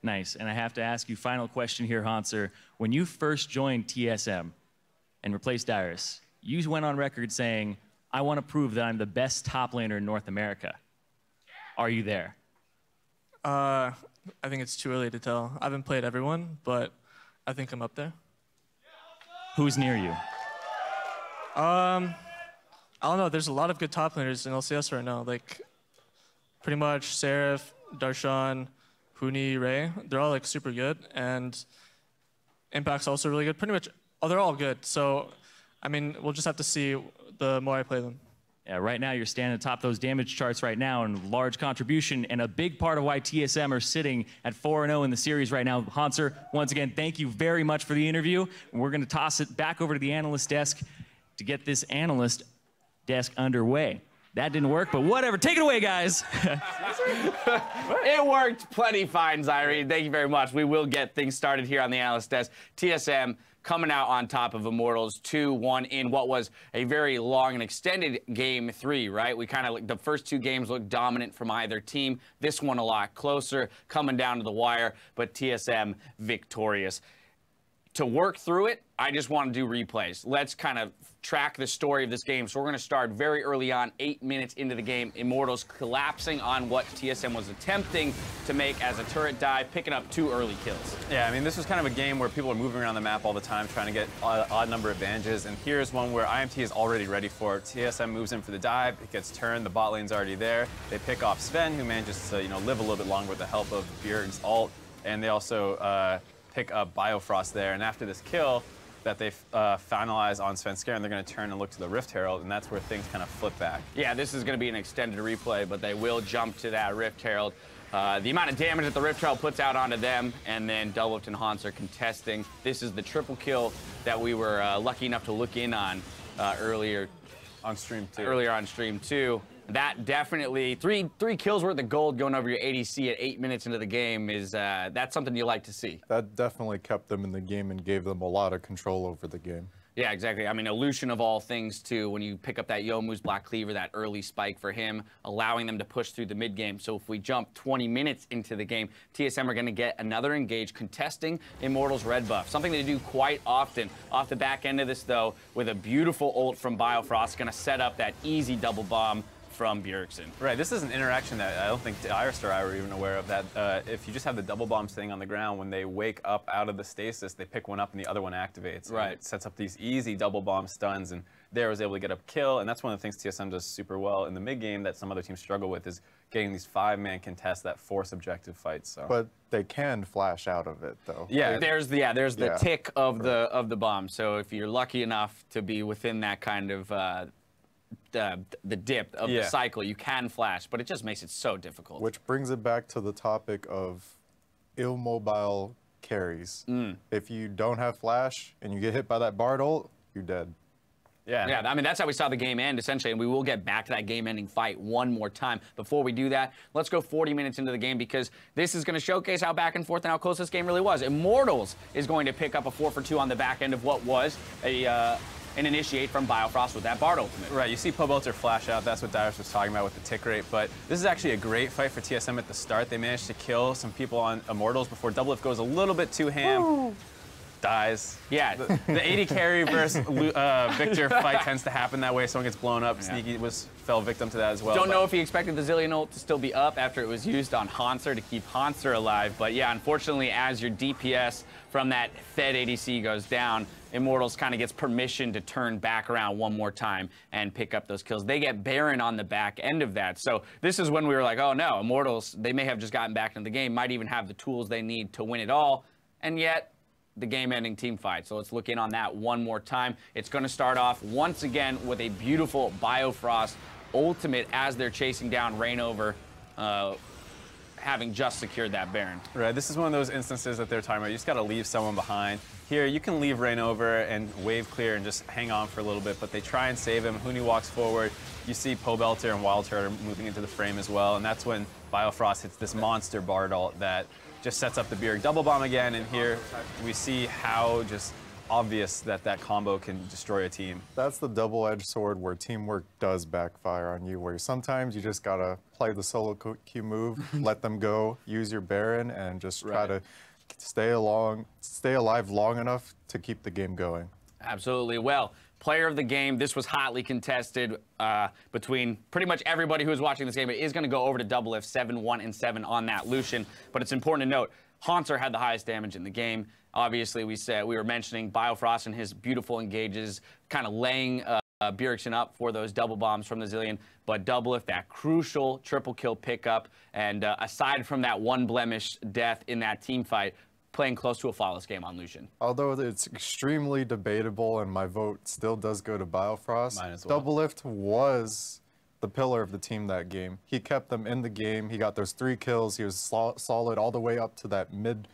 Nice. And I have to ask you, final question here, Hauntzer. When you first joined TSM and replaced Dyrus, you went on record saying, I want to prove that I'm the best top laner in North America. Are you there? I think it's too early to tell. I haven't played everyone, but I think I'm up there. Who's near you? I don't know. There's a lot of good top laners in LCS right now. Like, pretty much Seraph, Darshan, Huni, Ray. They're all like super good, and Impact's also really good. Pretty much, they're all good. So, I mean, we'll just have to see the more I play them. Yeah, right now you're standing atop those damage charts right now, and large contribution, and a big part of why TSM are sitting at 4-0 in the series right now. Hauntzer, once again, thank you very much for the interview. And we're going to toss it back over to the analyst desk to get this analyst desk underway. That didn't work, but whatever. Take it away, guys. It worked plenty fine, Zyrene. Thank you very much. We will get things started here on the analyst desk. TSM coming out on top of Immortals 2-1 in what was a very long and extended game 3, right? We kind of, the first 2 games looked dominant from either team. This one a lot closer, coming down to the wire, but TSM victorious. To work through it, I just want to do replays. Let's kind of track the story of this game. So we're going to start very early on, 8 minutes into the game. Immortals collapsing on what TSM was attempting to make as a turret dive, picking up 2 early kills. Yeah, I mean, this was kind of a game where people are moving around the map all the time, trying to get odd number advantages. And here's one where IMT is already ready for it. TSM moves in for the dive. It gets turned. The bot lane's already there. They pick off Sven, who manages to, live a little bit longer with the help of Bjerg's ult. And they also pick up Biofrost there. And after this kill that they finalize on Svenskeren, they're going to turn and look to the Rift Herald, and that's where things kind of flip back. Yeah, this is going to be an extended replay, but they will jump to that Rift Herald. The amount of damage that the Rift Herald puts out onto them, and then Doublelift and Hauntzer contesting. This is the triple kill that we were lucky enough to look in on earlier on stream too. Earlier on stream too. That definitely, three kills worth of gold going over your ADC at 8 minutes into the game is, that's something you like to see. That definitely kept them in the game and gave them a lot of control over the game. Yeah, exactly. I mean, illusion of all things, too, when you pick up that Youmuu's Black Cleaver, that early spike for him, allowing them to push through the mid game. So if we jump 20 minutes into the game, TSM are going to get another engage contesting Immortals red buff, something they do quite often. Off the back end of this, though, with a beautiful ult from Biofrost, going to set up that easy double bomb from Bjergsen. Right, this is an interaction that I don't think Iris or I were even aware of, that if you just have the double bomb sitting on the ground, when they wake up out of the stasis, they pick one up and the other one activates. Right. It sets up these easy double bomb stuns, and there was able to get a kill, and that's one of the things TSM does super well in the mid game that some other teams struggle with, is getting these 5-man contests that force objective fights. So. But they can flash out of it, though. Yeah, There's the tick of the bomb. So if you're lucky enough to be within that kind of the dip of the cycle, you can flash, but it just makes it so difficult. Which brings it back to the topic of immobile carries. If you don't have flash and you get hit by that Bard ult, you're dead. Yeah, I mean, that's how we saw the game end, essentially, and we will get back to that game-ending fight one more time. Before we do that, let's go 40 minutes into the game, because this is going to showcase how back and forth and how close this game really was. Immortals is going to pick up a 4-for-2 on the back end of what was an initiate from Biofrost with that Bard ultimate. Right, you see Pobelter flash out. That's what Darius was talking about with the tick rate. But this is actually a great fight for TSM at the start. They managed to kill some people on Immortals before Doublelift goes a little bit too ham. Ooh. Dies. Yeah. The 80 carry versus Victor fight tends to happen that way. Someone gets blown up. Yeah. Sneaky fell victim to that as well. Don't know if he expected the Zillion ult to still be up after it was used on Hanser to keep Hanser alive. But yeah, unfortunately, as your DPS from that Fed ADC goes down, Immortals kind of gets permission to turn back around one more time and pick up those kills. They get Baron on the back end of that. So this is when we were like, oh no, Immortals, they may have just gotten back into the game, might even have the tools they need to win it all. And yet, the game-ending team fight. So let's look in on that one more time. It's going to start off once again with a beautiful Biofrost ultimate as they're chasing down Reignover, having just secured that Baron. Right, this is one of those instances that they're talking about. You just got to leave someone behind. Here, you can leave Reignover and wave clear and just hang on for a little bit, but they try and save him. Huni walks forward. You see Pobelter and Wildheart moving into the frame as well, and that's when Biofrost hits this monster Bard ult that just sets up the Bjerg double bomb again, and here we see how just obvious that combo can destroy a team. That's the double-edged sword where teamwork does backfire on you, where sometimes you just gotta play the solo queue move, let them go, use your Baron, and just try to stay alive long enough to keep the game going. Absolutely. Well, player of the game, this was hotly contested between pretty much everybody who was watching this game. It is going to go over to Doublelift, 7-1-7 on that Lucian. But it's important to note, Hanser had the highest damage in the game. Obviously, we were mentioning Biofrost and his beautiful engages, kind of laying Bjergsen up for those double bombs from the Zillion. But Doublelift, that crucial triple kill pickup. And aside from that one blemish death in that team fight, playing close to a flawless game on Lucian. Although it's extremely debatable, and my vote still does go to Biofrost, mine as well. Doublelift was the pillar of the team that game. He kept them in the game. He got those 3 kills. He was solid all the way up to that mid,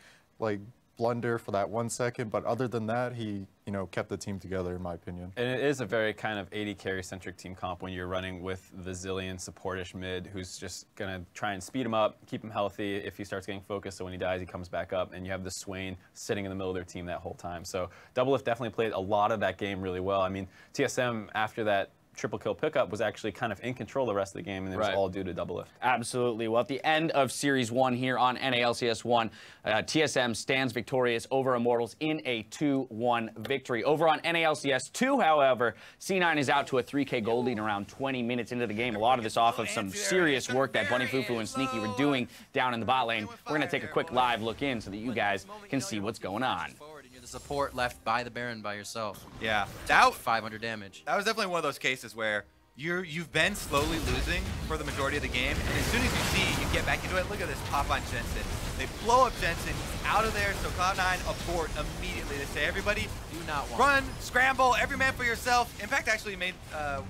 blunder for that 1 second. But other than that, he, kept the team together, in my opinion. And it is a very kind of 80 carry-centric team comp when you're running with the Zillion supportish mid, who's just going to try and speed him up, keep him healthy if he starts getting focused, so when he dies, he comes back up, and you have the Swain sitting in the middle of their team that whole time. So Doublelift definitely played a lot of that game really well. I mean, TSM, after that triple kill pickup, was actually kind of in control the rest of the game, and it was all due to Doublelift. Absolutely. Well, at the end of Series 1 here on NA LCS 1, TSM stands victorious over Immortals in a 2-1 victory. Over on NA LCS 2, however, C9 is out to a 3K gold lead around 20 minutes into the game. A lot of this off of some serious work that Bunny Fufu and Sneaky were doing down in the bot lane. We're going to take a quick live look in so that you guys can see what's going on. The support left by the Baron by yourself. Yeah, that 500 damage. That was definitely one of those cases where you've been slowly losing for the majority of the game, and as soon as you get back into it, look at this pop on Jensen. They blow up Jensen, he's out of there, so Cloud9 abort immediately. They say, everybody, do not run, scramble, every man for yourself. In fact, actually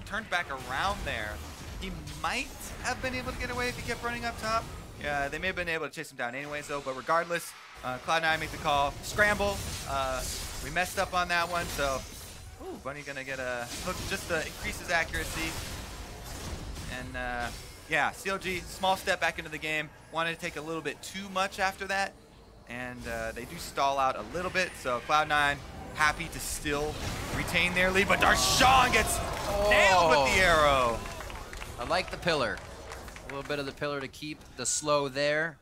turned back around there. He might have been able to get away if he kept running up top. Yeah, they may have been able to chase him down anyways, though, but regardless, Cloud9 make the call. Scramble. We messed up on that one, so Bunny gonna get a hook just to increase his accuracy. And yeah, CLG, small step back into the game. Wanted to take a little bit too much after that, and they do stall out a little bit. So Cloud9 happy to still retain their lead, but Darshan gets nailed with the arrow. I like the pillar. A little bit of the pillar to keep the slow there.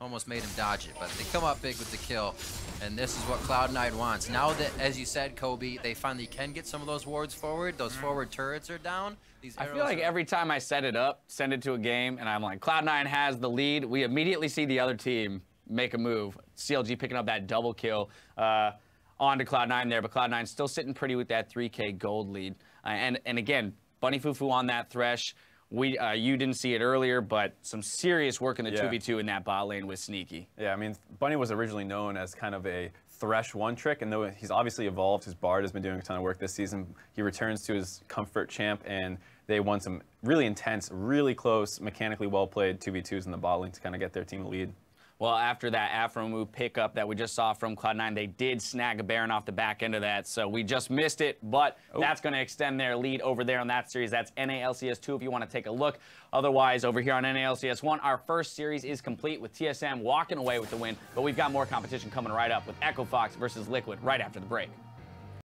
Almost made him dodge it, but they come up big with the kill. And this is what Cloud9 wants. Now that, as you said, Kobe, they finally can get some of those wards forward. Those forward turrets are down. These I feel like every time I set it up, send it to a game, and I'm like, Cloud9 has the lead, we immediately see the other team make a move. CLG picking up that double kill onto Cloud9 there, but Cloud9 still sitting pretty with that 3K gold lead. And again, Bunny Fufu on that Thresh. You didn't see it earlier, but some serious work in the 2v2 in that bot lane with Sneaky. Yeah, I mean, Bunny was originally known as kind of a Thresh one trick, and though he's obviously evolved, his Bard has been doing a ton of work this season. He returns to his comfort champ, and they won some really intense, really close, mechanically well-played 2v2s in the bot lane to kind of get their team a lead. Well, after that Afro move pickup that we just saw from Cloud9, they did snag a Baron off the back end of that, so we just missed it, but that's going to extend their lead over there on that series. That's NA LCS 2 if you want to take a look. Otherwise, over here on NA LCS 1, our first series is complete with TSM walking away with the win, but we've got more competition coming right up with Echo Fox versus Liquid right after the break.